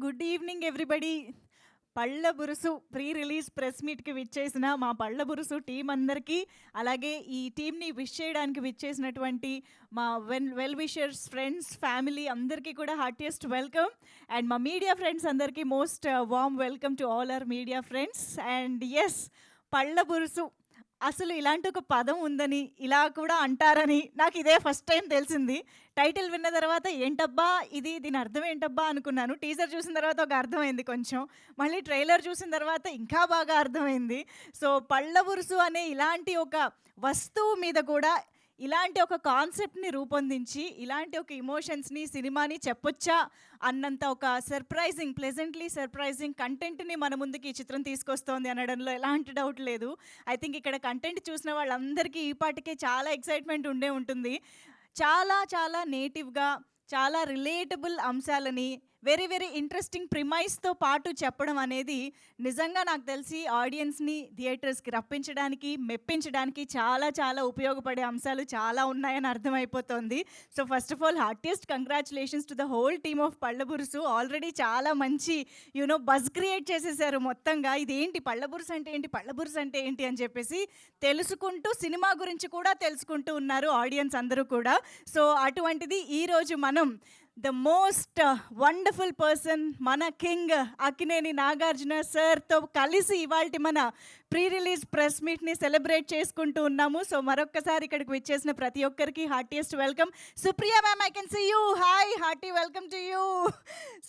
Good evening everybody. పళ్ళ బురుసు pre release press మీట్‌కి విచ్చేసిన మా పళ్ళ బురుసు టీమ్ అందరికీ, అలాగే ఈ టీమ్‌ని విష్ చేయడానికి విచ్చేసినటువంటి మా వెల్ విషర్స్, ఫ్రెండ్స్, ఫ్యామిలీ అందరికీ కూడా హార్టియెస్ట్ వెల్కమ్. అండ్ మా మీడియా ఫ్రెండ్స్ అందరికీ most warm welcome to all our media friends. And yes, పళ్ళ బురుసు అసలు ఇలాంటి ఒక పదం ఉందని, ఇలా కూడా అంటారని నాకు ఇదే ఫస్ట్ టైం తెలిసింది. టైటిల్ విన్న తర్వాత ఏంటబ్బా ఇది, దీని అర్థం ఏంటబ్బా అనుకున్నాను. టీజర్ చూసిన తర్వాత ఒక అర్థమైంది కొంచెం. మళ్ళీ ట్రైలర్ చూసిన తర్వాత ఇంకా బాగా అర్థమైంది. సో పళ్ళ బురుసు అనే ఇలాంటి ఒక వస్తువు మీద కూడా ఇలాంటి ఒక కాన్సెప్ట్‌ని రూపొందించి, ఇలాంటి ఒక ఎమోషన్స్‌ని, సినిమాని చెప్పొచ్చా అన్నంత ఒక ప్లెజెంట్‌లీ సర్ప్రైజింగ్ కంటెంట్‌ని మన ముందుకి ఈ చిత్రం తీసుకొస్తోంది అనడంలో ఎలాంటి డౌట్ లేదు. ఐ థింక్ ఇక్కడ కంటెంట్ చూసిన వాళ్ళందరికీ ఈ పాటికే చాలా ఎక్సైట్‌మెంట్ ఉండే ఉంటుంది. చాలా చాలా నేటివ్‌గా, చాలా రిలేటబుల్ అంశాలని వెరీ ఇంట్రెస్టింగ్ ప్రిమైస్‌తో పాటు చెప్పడం అనేది నిజంగా నాకు తెలిసి ఆడియన్స్‌ని థియేటర్స్‌కి రప్పించడానికి, మెప్పించడానికి చాలా చాలా ఉపయోగపడే అంశాలు చాలా ఉన్నాయని అర్థమైపోతోంది. So first of all heartiest congratulations to the whole team of Pallaburusu. Already చాలా మంచి బజ్ క్రియేట్ చేసేసారు మొత్తంగా. ఇదేంటి పళ్ళబురుసు అంటే ఏంటి, పళ్ళబురుసు అంటే ఏంటి అని చెప్పేసి తెలుసుకుంటూ, సినిమా గురించి కూడా తెలుసుకుంటూ ఉన్నారు ఆడియన్స్ అందరూ కూడా. సో అటువంటిది ఈరోజు మనం ద మోస్ట్ వండర్ఫుల్ పర్సన్, మన కింగ్ అక్కినేని నాగార్జున సార్తో కలిసి ఇవాల్టి మన ప్రీ రిలీజ్ ప్రెస్ మీట్ని సెలబ్రేట్ చేసుకుంటూ ఉన్నాము. సో మరొక్కసారి ఇక్కడికి విచ్చేసిన ప్రతి ఒక్కరికి heartiest welcome. Supriya ma'am, I can see you. Hi, hearty welcome to you.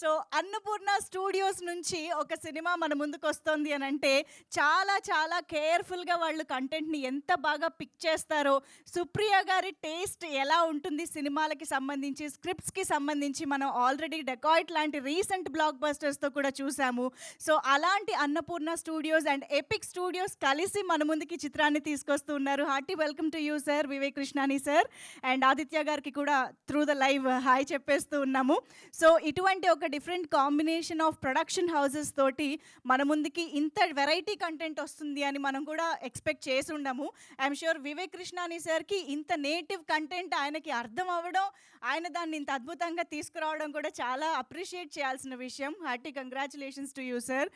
So Annapurna studios నుంచి ఒక సినిమా మన ముందుకు వస్తుంది అని అంటే చాలా చాలా కేర్ఫుల్గా వాళ్ళు కంటెంట్ని ఎంత బాగా పిక్ చేస్తారో, సుప్రియ గారి టేస్ట్ ఎలా ఉంటుంది సినిమాలకి సంబంధించి, స్క్రిప్ట్స్కి సంబంధించి మనం ఆల్రెడీ డెకాయిట్ లాంటి రీసెంట్ బ్లాక్ బస్టర్స్తో కూడా చూసాము. సో అలాంటి Annapurna Studios and Epic Studios కలిసి మన ముందుకి చిత్రాన్ని తీసుకొస్తూ ఉన్నారు. Hearty welcome to you sir, Vivek కృష్ణాని సార్. అండ్ ఆదిత్య గారికి కూడా త్రూ ద లైవ్ హాయ్ చెప్పేస్తూ ఉన్నాము. సో ఇటువంటి ఒక different combination of production houses తోటి మన ముందుకి ఇంత వెరైటీ కంటెంట్ వస్తుంది అని మనం కూడా ఎక్స్పెక్ట్ చేసి ఉండము. ఐఎమ్ షూర్ వివేక్ కృష్ణాని సార్కి ఇంత నేటివ్ కంటెంట్ ఆయనకి అర్థం అవ్వడం, ఆయన దాన్ని ఇంత అద్భుతంగా తీసుకురావడం కూడా చాలా అప్రిషియేట్ చేయాల్సిన విషయం. Hearty congratulations to you sir.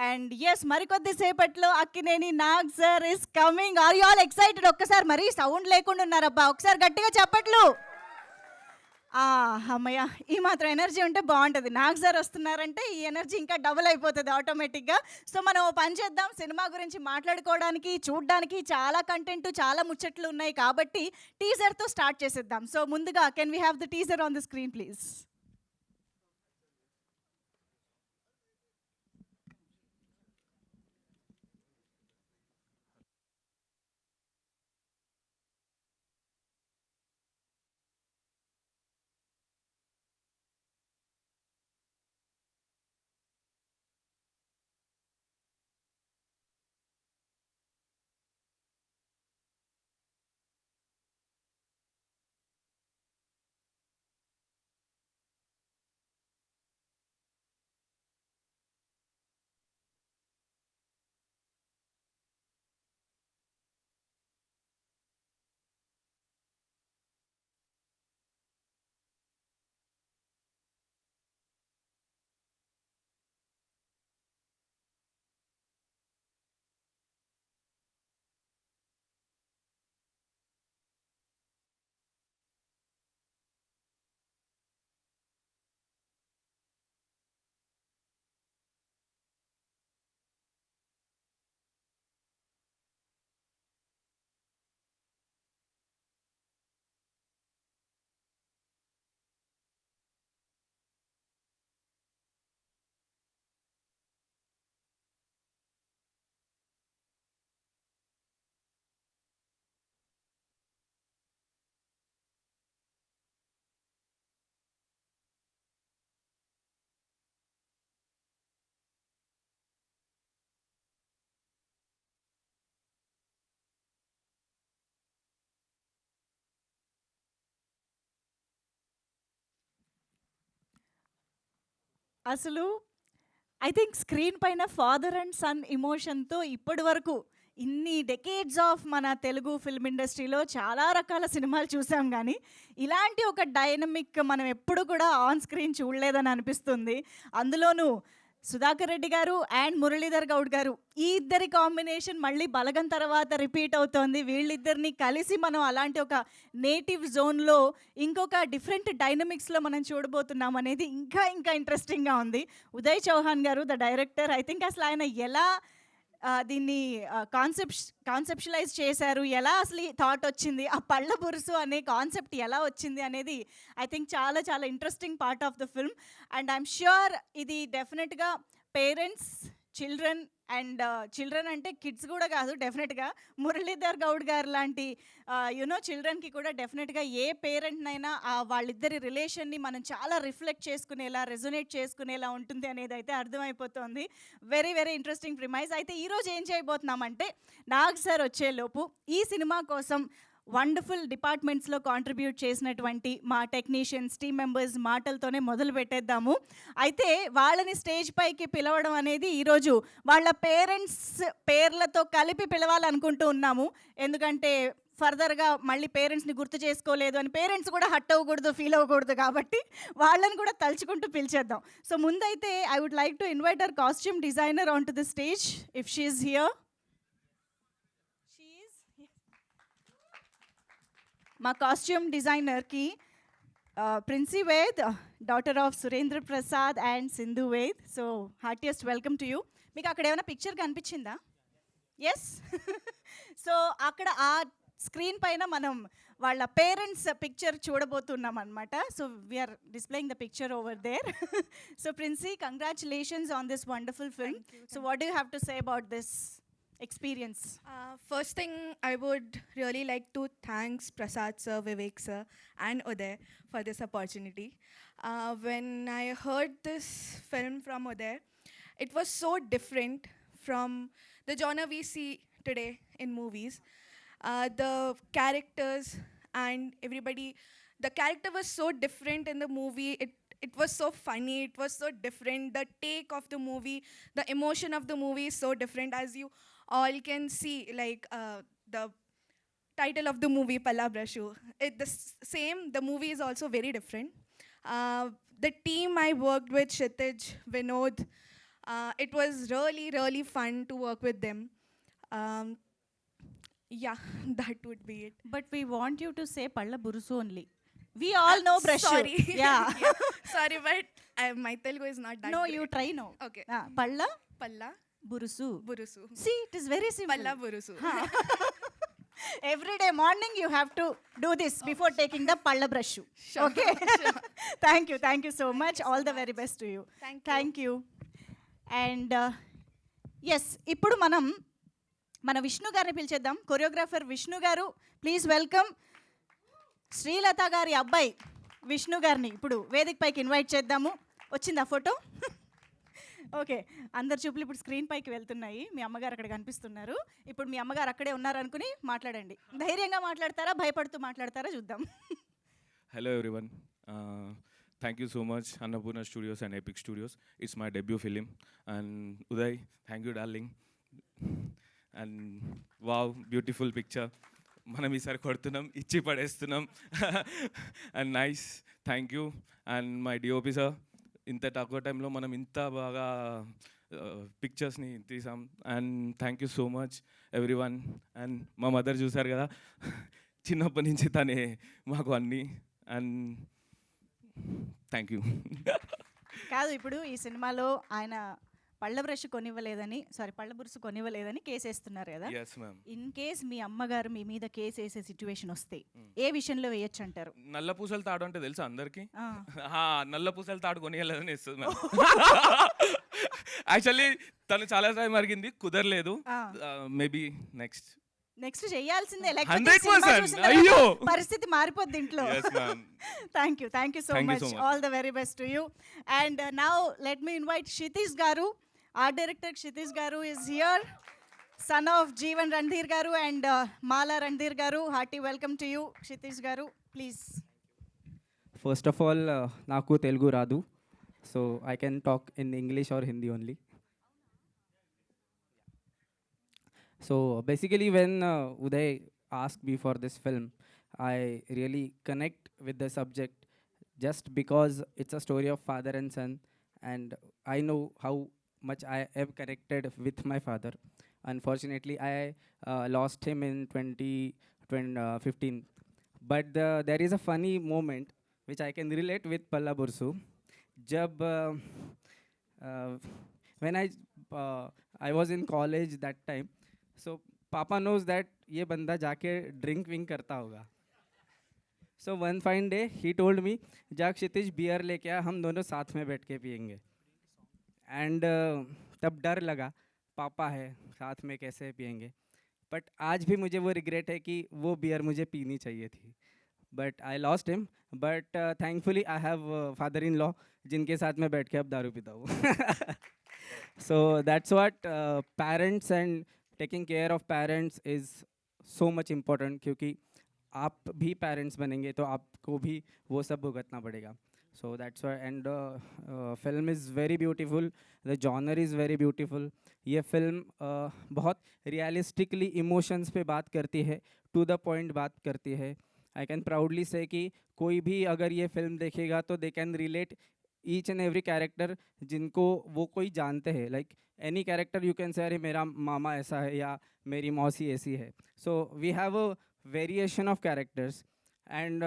And yes, మరికొద్ది సేపట్లో Akkineni Nag sir is coming. Are you all excited? ఒక్కసారి మరీ సౌండ్ లేకుండా ఉన్నారబ్బా, ఒకసారి గట్టిగా చెప్పట్లు. అమ్మయ్య, ఈ మాత్రం ఎనర్జీ ఉంటే బాగుంటుంది. నాగ్ సార్ వస్తున్నారంటే ఈ ఎనర్జీ ఇంకా డబుల్ అయిపోతుంది ఆటోమేటిక్గా. సో మనం పని చేద్దాం, సినిమా గురించి మాట్లాడుకోవడానికి, చూడడానికి చాలా కంటెంట్, చాలా ముచ్చట్లు ఉన్నాయి కాబట్టి టీజర్తో స్టార్ట్ చేసేద్దాం. సో ముందుగా can we have the teaser on the screen please? అసలు ఐ థింక్ స్క్రీన్ పైన ఫాదర్ అండ్ సన్ ఎమోషన్తో ఇప్పటి వరకు ఇన్ని డెకేడ్స్ ఆఫ్ మన తెలుగు ఫిల్మ్ ఇండస్ట్రీలో చాలా రకాల సినిమాలు చూసాం కానీ ఇలాంటి ఒక డైనమిక్ మనం ఎప్పుడు కూడా ఆన్ స్క్రీన్ చూడలేదని అనిపిస్తుంది. అందులోనూ సుధాకర్ రెడ్డి గారు అండ్ మురళీధర్ గౌడ్ గారు ఈ ఇద్దరి కాంబినేషన్ మళ్ళీ బలగం తర్వాత రిపీట్ అవుతోంది. వీళ్ళిద్దరిని కలిసి మనం అలాంటి ఒక నేటివ్ జోన్లో ఇంకొక డిఫరెంట్ డైనమిక్స్లో మనం చూడబోతున్నాం అనేది ఇంకా ఇంకా ఇంట్రెస్టింగ్గా ఉంది. ఉదయ్ చౌహాన్ గారు ద డైరెక్టర్, ఐ థింక్ అసలు ఆయన ఎలా దీన్ని కాన్సెప్షలైజ్ చేశారు, ఎలా అసలు ఈ థాట్ వచ్చింది, ఆ పళ్ళ బురుసు అనే కాన్సెప్ట్ ఎలా వచ్చింది అనేది ఐ థింక్ చాలా చాలా interesting part of the film. And I'm sure ఇది డెఫినెట్గా పేరెంట్స్, చిల్డ్రన్ అండ్ చిల్డ్రన్ అంటే కిడ్స్ కూడా కాదు, డెఫినెట్గా మురళీధర్ గౌడ్ గారు లాంటి యునో చిల్డ్రన్కి కూడా డెఫినెట్గా ఏ పేరెంట్నైనా వాళ్ళిద్దరి రిలేషన్ని మనం చాలా రిఫ్లెక్ట్ చేసుకునేలా, రెజొనేట్ చేసుకునేలా ఉంటుంది అనేది అయితే అర్థమైపోతుంది. Very very interesting premise. అయితే ఈరోజు ఏం చేయబోతున్నామంటే నాగ్ సార్ వచ్చేలోపు ఈ సినిమా కోసం వండర్ఫుల్ డిపార్ట్మెంట్స్లో కాంట్రిబ్యూట్ చేసినటువంటి మా టెక్నీషియన్స్, టీమ్ మెంబర్స్ మాటలతోనే మొదలు పెట్టేద్దాము. అయితే వాళ్ళని స్టేజ్ పైకి పిలవడం అనేది ఈరోజు వాళ్ళ పేరెంట్స్ పేర్లతో కలిపి పిలవాలనుకుంటూ ఉన్నాము. ఎందుకంటే ఫర్దర్గా మళ్ళీ పేరెంట్స్ని గుర్తు చేసుకోలేదు అని పేరెంట్స్ కూడా హట్ అవ్వకూడదు, ఫీల్ అవ్వకూడదు, కాబట్టి వాళ్ళని కూడా తలుచుకుంటూ పిలిచేద్దాం. సో ముందైతే I would like to invite our costume designer on to the stage if she is here. మా కాస్ట్యూమ్ డిజైనర్కి Princy Ved, daughter of Surendra Prasad and Sindhu Ved. So heartiest welcome to you. మీకు అక్కడ ఏమైనా పిక్చర్ కనిపించిందా? ఎస్. సో అక్కడ ఆ స్క్రీన్ పైన మనం వాళ్ళ పేరెంట్స్ పిక్చర్ చూడబోతున్నాం అనమాట. So we're displaying the picture over there. So Princy, congratulations on this wonderful film. So what do you have to say about this experience? First thing, I would really like to thank Prasad sir, Vivek sir and Uday for this opportunity. When I heard this film from Uday, it was so different from the genre we see today in movies. The characters and everybody, the character was so different in the movie. It was so funny, it was so different. The take of the movie, the emotion of the movie is so different. As you all can see, like the title of the movie, Palla Brushu, same, the movie is also very different. The team I worked with, Kshitij, Vinod, it was really, really fun to work with them. Yeah, that would be it. But we want you to say Palla Burusu only. We all know Brushu. Sorry. Yeah. Yeah. Sorry, but my Telugu is not that No, great. you try now. Okay. Palla Palla Burusu. Burusu. See, it is very simple. Palla Burusu. Every day morning you have to do this before taking the Palla Brushu. Sure. Okay. Sure. Thank you so much. All the very best to you. Thank you. And yes, ఇప్పుడు మనం మన విష్ణు గారిని పిలిచేద్దాం. Choreographer Vishnu గారు, please welcome Srilatha గారి అబ్బాయి విష్ణు గారిని ఇప్పుడు వేదిక పైకి ఇన్వైట్ చేద్దాము. వచ్చిందా ఫోటో? ఓకే, అందరు చూపులు ఇప్పుడు స్క్రీన్ పైకి వెళ్తున్నాయి. మీ అమ్మగారు అక్కడ కనిపిస్తున్నారు. ఇప్పుడు మీ అమ్మగారు అక్కడే ఉన్నారనుకుని మాట్లాడండి. ధైర్యంగా మాట్లాడతారా, భయపడుతూ మాట్లాడతారా చూద్దాం. Hello everyone. Thank you so much Annapurna Studios and Epic Studios. It's my debut film. And Uday, thank you darling. And wow, beautiful picture. మనం ఈసారి కొడుతున్నాం, ఇచ్చి పడేస్తున్నాం. And nice, thank you. And my DOP sir, ఇంత తక్కువ టైంలో మనం ఇంత బాగా పిక్చర్స్ని తీసాం. And thank you so much everyone. And మా మదర్ చూసారు కదా, చిన్నప్పటి నుంచి తనే మాకు అన్నీ. And thank you. కాదు, ఇప్పుడు ఈ సినిమాలో ఆయన పళ్ళ బ్రష్ కొనివ్వలేదని, పళ్ళ బురుసు కొనివ్వలేదని కేసు వేస్తున్నారు కదా. ఇన్ కేస్ మీ అమ్మగారు మీ మీద కేసు వేసే సిచ్యువేషన్ వస్తే ఏ విషయంలో వేయొచ్చు అంటారు? నల్ల పూసల తాడు అంటే తెలుసా అందరికి? నల్ల పూసల తాడు కొనియాలని వేస్తుంది మ్యామ్. యాక్చువల్లీ తను చాలా టైం అడిగింది, కుదరలేదు. మేబీ నెక్స్ట్ చేయాల్సిందే, 100%. అయ్యో, పరిస్థితి మారిపోద్ది ఇంట్లో. Thank you so much. All the very best to you. And now let me invite Kshitij గారు. ఆర్ట్ డైరెక్టర్ క్షితిజ్ గారు is here, son of Jeevan Randhir గారు అండ్ మాలా రణ్ధీర్ గారు. Hearty welcome to you Kshitij గారు, ప్లీజ్. ఫస్ట్ ఆఫ్ ఆల్ నాకు తెలుగు రాదు, so I can talk in English are Hindi only. So basically, when Uday asked me for this film, I really connect with the subject just because it's a story of father and son, and I know how much I have connected with my father. Unfortunately, I lost him in 2015. But there is a funny moment which I can relate with Palla Bursu. Jab uh, when I was in college that time, so Papa knows that ये बंदा जाके drink विंक करता होगा. So one fine day he told me, जा क्षितिज beer लेके आ, हम दोनों साथ में बैठ के पियेंगे. एंड तब डर लगा, पापा है साथ में कैसे पियेंगे. बट आज भी मुझे वो रिग्रेट है कि वो बियर मुझे पीनी चाहिए थी. But I lost him. But thankfully I have father in law जिनके साथ मैं बैठ के अब दारू पीता हूँ. So that's what parents and taking care of parents is so much important, क्योंकि आप भी पेरेंट्स बनेंगे तो आपको भी वो सब भुगतना पड़ेगा. So that's why, and film is very beautiful, the genre is very beautiful. ये फिल्म बहुत रियलिस्टिकली इमोशंस पे बात करती है, टू द पॉइंट बात करती है. आई कैन प्राउडली से कि कोई भी अगर ये फिल्म देखेगा तो they can relate each and every character जिनको वो कोई जानते हैं. Like any character you can say अरे मेरा मामा ऐसा है या मेरी मौसी ऐसी है. So we have a variation of characters, and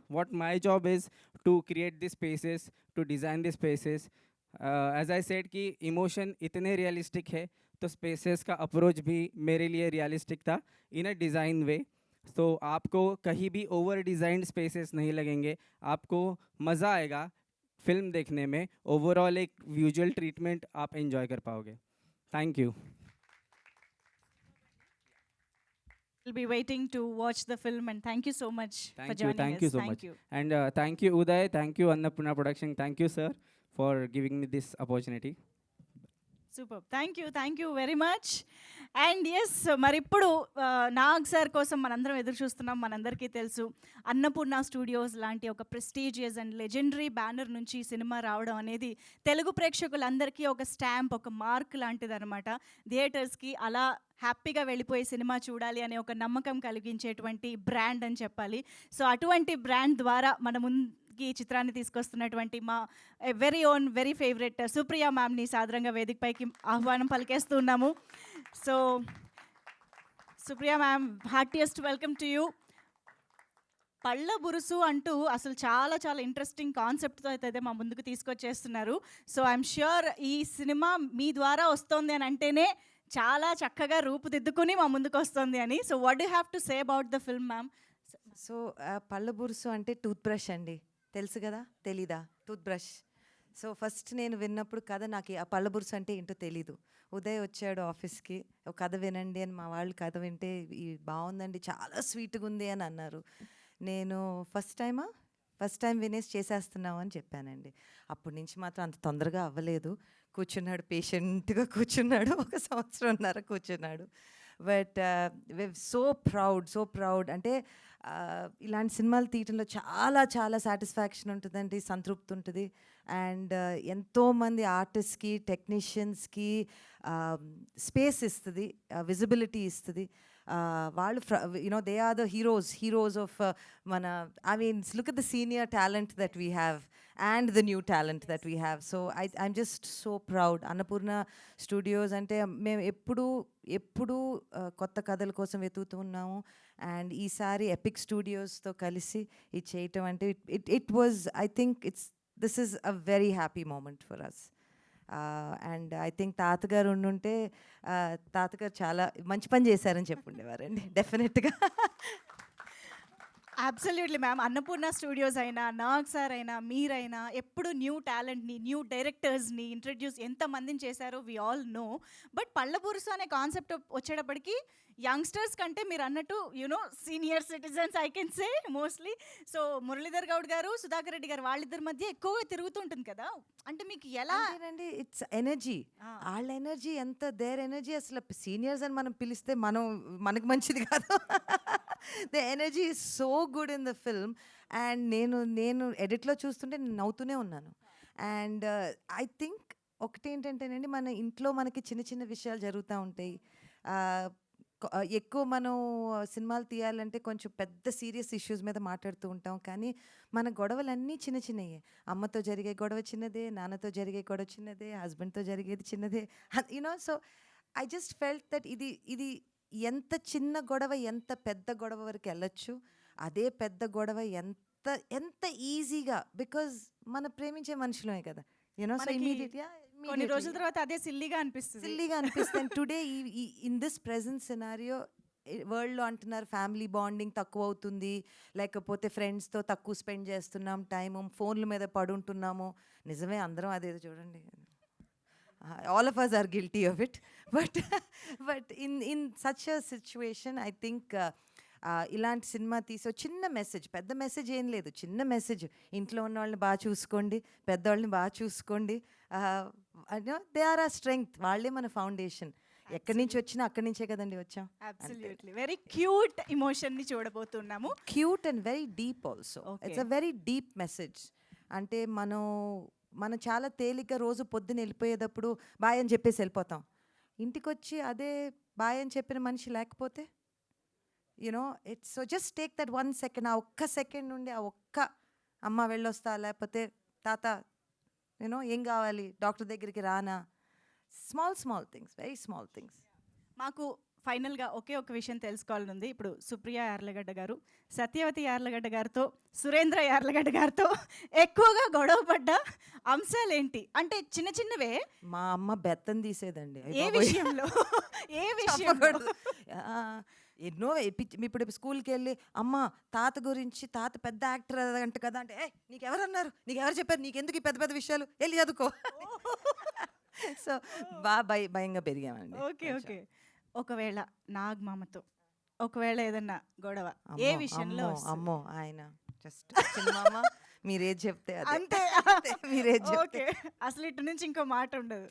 what my job is to create these spaces, to design these spaces. As I said कि emotion इतने realistic है, तो spaces का approach भी मेरे लिए realistic था in a design way. So आपको कहीं भी over designed spaces नहीं लगेंगे, आपको मज़ा आएगा फिल्म देखने में. ओवरऑल एक विजुअल ट्रीटमेंट आप एंजॉय कर पाओगे. Thank you. We'll be waiting to watch the film, and thank you so much for joining Thank us. you so Thank much. you. And thank you Uday, thank you Annapurna Production, thank you sir for giving me this opportunity. Super, thank you very much. And yes, మరి ఇప్పుడు Nag sir కోసం మనందరం ఎదురు చూస్తున్నాం. మనందరికీ తెలుసు, Annapurna studios లాంటి ఒక ప్రెస్టీజియస్ అండ్ లెజెండరీ బ్యానర్ నుంచి సినిమా రావడం అనేది తెలుగు ప్రేక్షకులందరికీ ఒక స్టాంప్, ఒక మార్క్ లాంటిది అనమాట. థియేటర్స్కి అలా హ్యాపీగా వెళ్ళిపోయి సినిమా చూడాలి అనే ఒక నమ్మకం కలిగించేటువంటి బ్రాండ్ అని చెప్పాలి. సో అటువంటి బ్రాండ్ ద్వారా మన ఈ చిత్రాన్ని తీసుకొస్తున్నటువంటి మా very own very favourite Supriya మ్యామ్ని సాదరంగా వేదికపైకి ఆహ్వానం పలికేస్తున్నాము. So Supriya ma'am, heartiest welcome to you. Pallaburusu అంటూ అసలు చాలా చాలా ఇంట్రెస్టింగ్ కాన్సెప్ట్తో అయితే మా ముందుకు తీసుకొచ్చేస్తున్నారు. సో ఐఎమ్ ష్యూర్ ఈ సినిమా మీ ద్వారా వస్తుంది అని అంటేనే చాలా చక్కగా రూపుదిద్దుకుని మా ముందుకు వస్తుంది అని. So what do have to say about the film ma'am? So పళ్ళ బురుసు అంటే టూత్ బ్రష్ అండి, తెలుసు కదా? తెలీదా? Tooth brush. సో ఫస్ట్ నేను విన్నప్పుడు కథ నాకు ఆ పళ్ళ బురుసు అంటే ఏంటో తెలీదు. ఉదయ్ వచ్చాడు ఆఫీస్కి, ఒక కథ వినండి అని. మా వాళ్ళు కథ వింటే బాగుందండి, చాలా స్వీట్గా ఉంది అని అన్నారు. నేను ఫస్ట్ టైం వినేసి చేసేస్తున్నావు అని చెప్పానండి. అప్పటి నుంచి మాత్రం అంత తొందరగా అవ్వలేదు. కూర్చున్నాడు, పేషెంట్గా కూర్చున్నాడు, 1 సంవత్సరంన్నర కూర్చున్నాడు. బట్ సో ప్రౌడ్ అంటే ఇలాంటి సినిమాలు తీయటంలో చాలా చాలా సాటిస్ఫాక్షన్ ఉంటుందండి, సంతృప్తి ఉంటుంది. అండ్ ఎంతోమంది ఆర్టిస్ట్కి, టెక్నీషియన్స్కి స్పేస్ ఇస్తుంది, విజిబిలిటీ ఇస్తుంది. వాళ్ళు they are the heroes of మన, I mean look at the senior talent that we have and the new talent that we have. So I'm just so proud. Annapurna Studios అంటే మేము ఎప్పుడు కొత్త కథల కోసం వెతుకుతూ ఉన్నాము. అండ్ ఈసారి ఎపిక్ స్టూడియోస్తో కలిసి ఇది చేయటం అంటే it was, I think this is a very happy moment for us. And I think తాతగారు ఉండుంటే తాతగారు చాలా మంచి పని చేశారని చెప్పుండేవారండి డెఫినెట్గా. Absolutely ma'am. అన్నపూర్ణ స్టూడియోస్ అయినా, నాగ్ సార్ అయినా, మీరైనా ఎప్పుడు న్యూ టాలెంట్ని, న్యూ డైరెక్టర్స్ని ఇంట్రడ్యూస్ ఎంతమందిని చేశారో వి ఆల్ నో. బట్ పళ్ళ బురుసు అనే కాన్సెప్ట్ వచ్చేటప్పటికి యంగ్స్టర్స్ కంటే మీరు అన్నట్టు senior citizens I can say mostly. So Muralidhar Goud గారు, సుధాకర్ రెడ్డి గారు వాళ్ళిద్దరి మధ్య ఎక్కువగా తిరుగుతుంటుంది కదా. అంటే మీకు ఎలా అండి? ఇట్స్ ఎనర్జీ, వాళ్ళ ఎనర్జీ ఎంత, దేర్ ఎనర్జీ అసలు సీనియర్స్ అని మనం పిలిస్తే మనకు మంచిది కాదు. The energy is so good in the film. And నేను ఎడిట్లో చూస్తుంటే నేను నవ్వుతూనే ఉన్నాను. అండ్ ఐ థింక్ ఒకటి ఏంటంటేనండి, మన ఇంట్లో మనకి చిన్న చిన్న విషయాలు జరుగుతూ ఉంటాయి. ఎక్కువ మనం సినిమాలు తీయాలంటే కొంచెం పెద్ద సీరియస్ ఇష్యూస్ మీద మాట్లాడుతూ ఉంటాం, కానీ మన గొడవలన్నీ చిన్న చిన్నయే. అమ్మతో జరిగే గొడవ చిన్నదే, నాన్నతో జరిగే గొడవ చిన్నదే, హస్బెండ్తో జరిగేది చిన్నదే. You know, so I just felt that ఇది ఎంత చిన్న గొడవ ఎంత పెద్ద గొడవ వరకు వెళ్ళొచ్చు, అదే పెద్ద గొడవ ఎంత ఎంత ఈజీగా, బికాజ్ మన ప్రేమించే మనుషులమే కదా, యూనో. సో మనకి కొన్ని రోజుల తర్వాత అదే సిల్లీగా అనిపిస్తుంది. సిల్లీగా అనిపిస్తుంది. Today in this present scenario వరల్డ్లో అంటున్నారు ఫ్యామిలీ బాండింగ్ తక్కువ అవుతుంది, లేకపోతే ఫ్రెండ్స్తో తక్కువ స్పెండ్ చేస్తున్నాం టైము, ఫోన్ల మీద పడుంటున్నాము. నిజమే, అందరం అదేదో చూడండి, all of us are guilty of it, but in such a situation I think ఇలాంటి సినిమా తీసి చిన్న మెసేజ్, పెద్ద మెసేజ్ ఏం లేదు, చిన్న మెసేజ్, ఇంట్లో ఉన్న వాళ్ళని బాగా చూసుకోండి, పెద్దవాళ్ళని బాగా చూసుకోండి, దే ఆర్ ఆ స్ట్రెంగ్త్, వాళ్ళే మన ఫౌండేషన్. ఎక్కడి నుంచి వచ్చినా అక్కడి నుంచే కదండి వచ్చాం. అబ్సల్యూట్లీ వెరీ క్యూట్ ఎమోషన్ ని చూడబోతున్నాము. Cute and very deep also. It's a very deep message. అంటే మనం చాలా తేలిగ్గా రోజు పొద్దున వెళ్ళిపోయేటప్పుడు బాయ్ అని చెప్పేసి వెళ్ళిపోతాం. ఇంటికి వచ్చి అదే బాయ్ అని చెప్పిన మనిషి లేకపోతే, you know, it's so just take that 1 second. ఆ ఒక్క సెకండ్ నుండి ఆ ఒక్క అమ్మ వెళ్ళొస్తా, లేకపోతే తాత యూనో ఏం కావాలి, డాక్టర్ దగ్గరికి రానా, small things, very small things. మాకు ఫైనల్గా ఒకే ఒక విషయం తెలుసుకోవాలనుంది. ఇప్పుడు సుప్రియ యార్లగడ్డ గారు సత్యవతి యార్లగడ్డ గారితో, సురేంద్ర యార్లగడ్డ గారితో ఎక్కువగా గొడవ పడ్డ అంశాలు ఏంటి? అంటే చిన్న చిన్నవే. మా అమ్మ బెత్తం తీసేదండి. ఏ విషయంలో? ఏ విషయంలో? ఎన్నో ఇప్పుడు స్కూల్కి వెళ్ళి అమ్మ తాత గురించి, తాత పెద్ద యాక్టర్ అంట కదా అంటే, నీకెవరన్నారు, నీకెవరు చెప్పారు, నీకెందుకు ఈ పెద్ద పెద్ద విషయాలు, వెళ్ళి చదువుకో. సో బాగా భయంగా పెరిగామండి. ఓకే. ఒకవేళ నాగమామతో ఒకవేళ ఏదన్నా గొడవ ఏ విషయంలో? అమ్మో, ఆయన జస్ట్ చిన్నమామ, మీరేది చెప్తే అంతే. మీరేది ఓకే, అసలు ఇటు నుంచి ఇంకో మాట ఉండదు.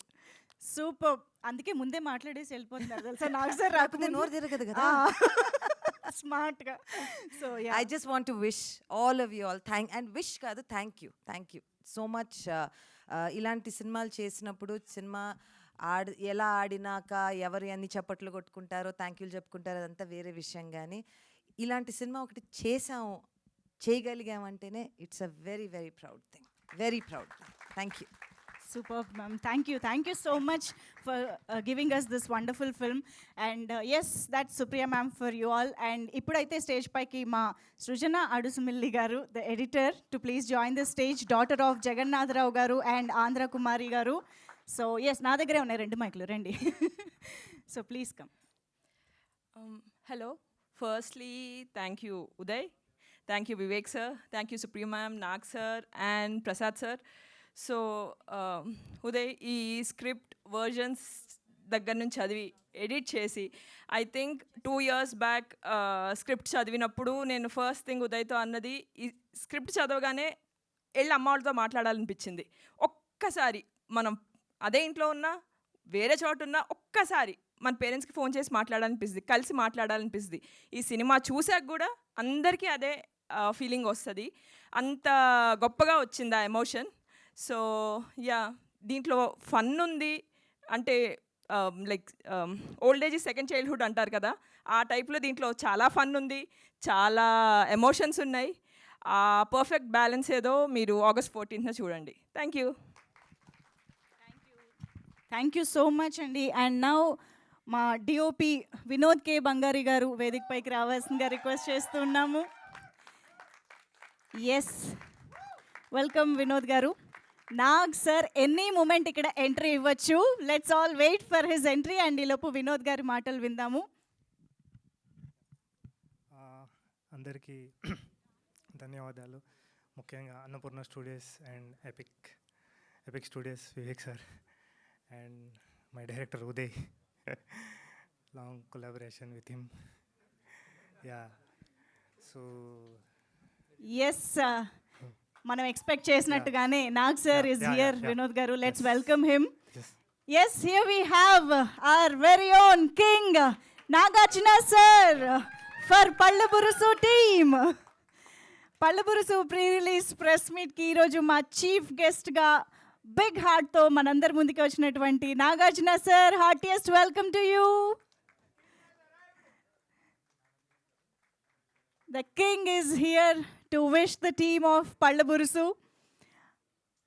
సూపర్. అందుకే ముందే మాట్లాడేసి వెళ్ళిపోతున్నారు తెలుసా. నాకు సార్ రాకపోతే నోరు తిరగదు కదా, స్మార్ట్ గా. So I just want to wish all of you all wish కాదు, థ్యాంక్ యూ సో మచ్. ఇలాంటి సినిమాలు చేసినప్పుడు సినిమా ఎలా ఆడినాక ఎవరు అన్ని చప్పట్లు కొట్టుకుంటారో, థ్యాంక్ యూలు చెప్పుకుంటారో, అదంతా వేరే విషయం. కానీ ఇలాంటి సినిమా ఒకటి చేయగలిగామంటేనే it's a very very proud thing, very proud. Thank you. Superb, ma'am. Thank you so much for giving us this wonderful film. And yes, that's Supriya ma'am for you all. And ippudaithe stage paiki ma Srujana Adusumilli garu, the editor, to please join the stage, daughter of Jagannath Rao garu and Andhra Kumari garu. So yes, na daggare unnai rendu మైకులు రండి. So please come. Hello. Firstly, thank you Uday, thank you Vivek sir, thank you Supriya ma'am, Nag sir and Prasad sir. So Uday, ఈ script versions దగ్గర నుంచి చదివి edit చేసి, I think 2 years back script చదివినప్పుడు నేను first thing ఉదయ్తో అన్నది, ఈ script చదవగానే వెళ్ళి అమ్మ వాళ్ళతో మాట్లాడాలనిపించింది. ఒక్కసారి మనం అదే ఇంట్లో ఉన్నా, వేరే చోట ఉన్నా, ఒక్కసారి మన పేరెంట్స్కి ఫోన్ చేసి మాట్లాడాలనిపిస్తుంది, కలిసి మాట్లాడాలనిపిస్తుంది. ఈ సినిమా చూసాక కూడా అందరికీ అదే ఫీలింగ్ వస్తుంది. అంత గొప్పగా వచ్చింది ఆ ఎమోషన్. సో యా, దీంట్లో ఫన్ ఉంది. అంటే like old age second childhood అంటారు కదా, ఆ టైప్లో దీంట్లో చాలా ఫన్ ఉంది, చాలా ఎమోషన్స్ ఉన్నాయి. ఆ పర్ఫెక్ట్ బ్యాలెన్స్ ఏదో మీరు August 14th చూడండి. థ్యాంక్ యూ సో మచ్ అండి. అండ్ నౌ మా డిఓపి వినోద్ కే బంగారి గారు వేదిక పైకి రావాల్సిందిగా రిక్వెస్ట్ చేస్తున్నాము. ఎస్, వెల్కమ్ వినోద్ గారు. నాగ్ సార్ ఎనీ మూమెంట్ ఇక్కడ ఎంట్రీ ఇవ్వచ్చు. Let's all wait for his entry. And ఈలోపు వినోద్ గారి మాటలు విందాము. అందరికీ ధన్యవాదాలు. ముఖ్యంగా Annapurna Studios and Epic Studios Vivek sir and my director Uday, long collaboration with him. Ya, so yes, మనం ఎక్స్పెక్ట్ చేసినట్టుగానే Nag sir is here. Vinod గారు, let's welcome him. Yes, here we have our very own king Nagarjuna sir for Pallaburusu team. పళ్ళబురుసు pre release press మీట్కి ఈరోజు మా chief గెస్ట్గా big హార్ట్తో మనందరి ముందుకు వచ్చినటువంటి Nagarjuna sir, heartiest welcome to you. The king is here to wish the team of Pallaburusu.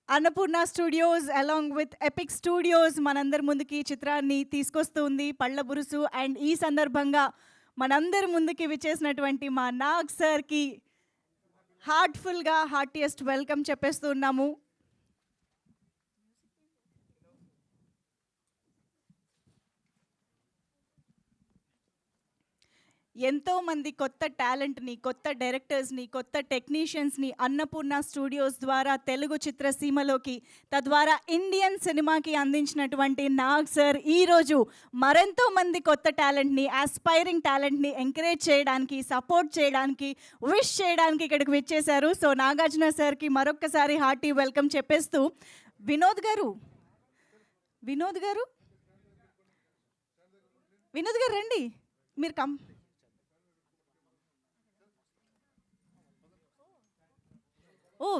Annapurna studios along with epic studios మనందరి ముందుకి ఈ చిత్రాన్ని తీసుకొస్తుంది పళ్ళబురుసు. అండ్ ఈ సందర్భంగా మనందరి ముందుకి విచ్చేసినటువంటి మా నాగ్ సార్కి హార్ట్ఫుల్గా హార్టియెస్ట్ వెల్కమ్ చెప్పేస్తూ ఉన్నాము. ఎంతోమంది కొత్త టాలెంట్ని, కొత్త డైరెక్టర్స్ని, కొత్త టెక్నీషియన్స్ని అన్నపూర్ణ స్టూడియోస్ ద్వారా తెలుగు చిత్రసీమలోకి, తద్వారా ఇండియన్ సినిమాకి అందించినటువంటి నాగ్ సార్ ఈరోజు మరెంతో మంది కొత్త టాలెంట్ని, ఆస్పైరింగ్ టాలెంట్ని ఎంకరేజ్ చేయడానికి, సపోర్ట్ చేయడానికి, విష్ చేయడానికి ఇక్కడికి విచ్చేశారు. సో నాగార్జున సార్కి మరొక్కసారి హార్టీ వెల్కమ్ చెప్పేస్తూ, వినోద్ గారు రండి, మీరు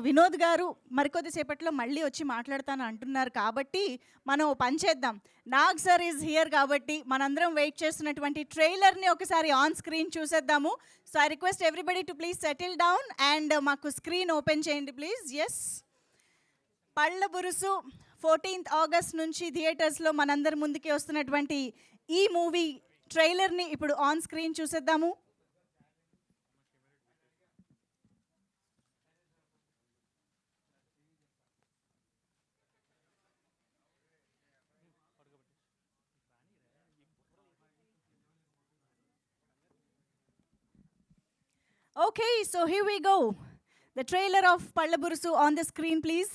వినోద్ గారు మరికొద్దిసేపట్లో మళ్ళీ వచ్చి మాట్లాడతాను అంటున్నారు కాబట్టి మనం ఓ పని చేద్దాం. నాగ్ సార్ ఈజ్ హియర్ కాబట్టి మనందరం వెయిట్ చేస్తున్నటువంటి ట్రైలర్ని ఒకసారి ఆన్ స్క్రీన్ చూసేద్దాము. So I request everybody to please settle down and మాకు స్క్రీన్ ఓపెన్ చేయండి ప్లీజ్. ఎస్, పళ్ళబురుసు 14th ఆగస్ట్ నుంచి థియేటర్స్లో మనందరి ముందుకి వస్తున్నటువంటి ఈ మూవీ ట్రైలర్ని ఇప్పుడు ఆన్ స్క్రీన్ చూసేద్దాము. Okay, so here we go. The trailer of Pallaburusu on the screen, please.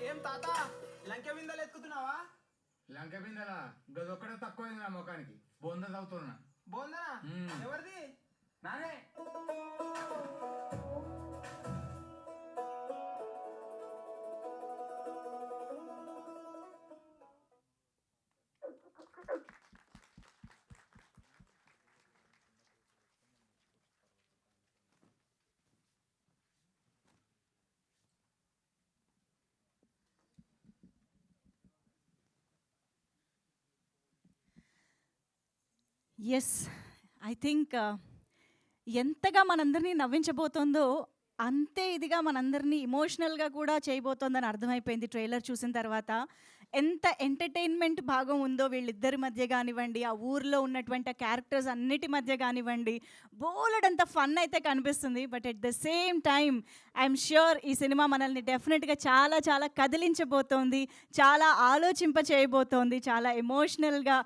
ఏం తాత లంకె బిందెలు ఎత్తుకుతున్నావా? లంక బిందెలా గదొక్కడే తక్కువైంది నా ముఖానికి. బొంద చదువుతున్నా. బోందనా? ఎవరిది? నానే ఎస్, ఐ థింక్ ఎంతగా మనందరినీ నవ్వించబోతోందో అంతే ఇదిగా మనందరినీ ఎమోషనల్గా కూడా చేయబోతోందని అర్థమైపోయింది ట్రైలర్ చూసిన తర్వాత. ఎంత ఎంటర్టైన్మెంట్ భాగం ఉందో వీళ్ళిద్దరి మధ్య కానివ్వండి, ఆ ఊర్లో ఉన్నటువంటి ఆ క్యారెక్టర్స్ అన్నిటి మధ్య కానివ్వండి, బోలెడంత ఫన్ అయితే కనిపిస్తుంది. But at the same time I'm sure ఈ సినిమా మనల్ని డెఫినెట్గా చాలా చాలా కదిలించబోతోంది, చాలా ఆలోచింప చేయబోతోంది, చాలా ఎమోషనల్గా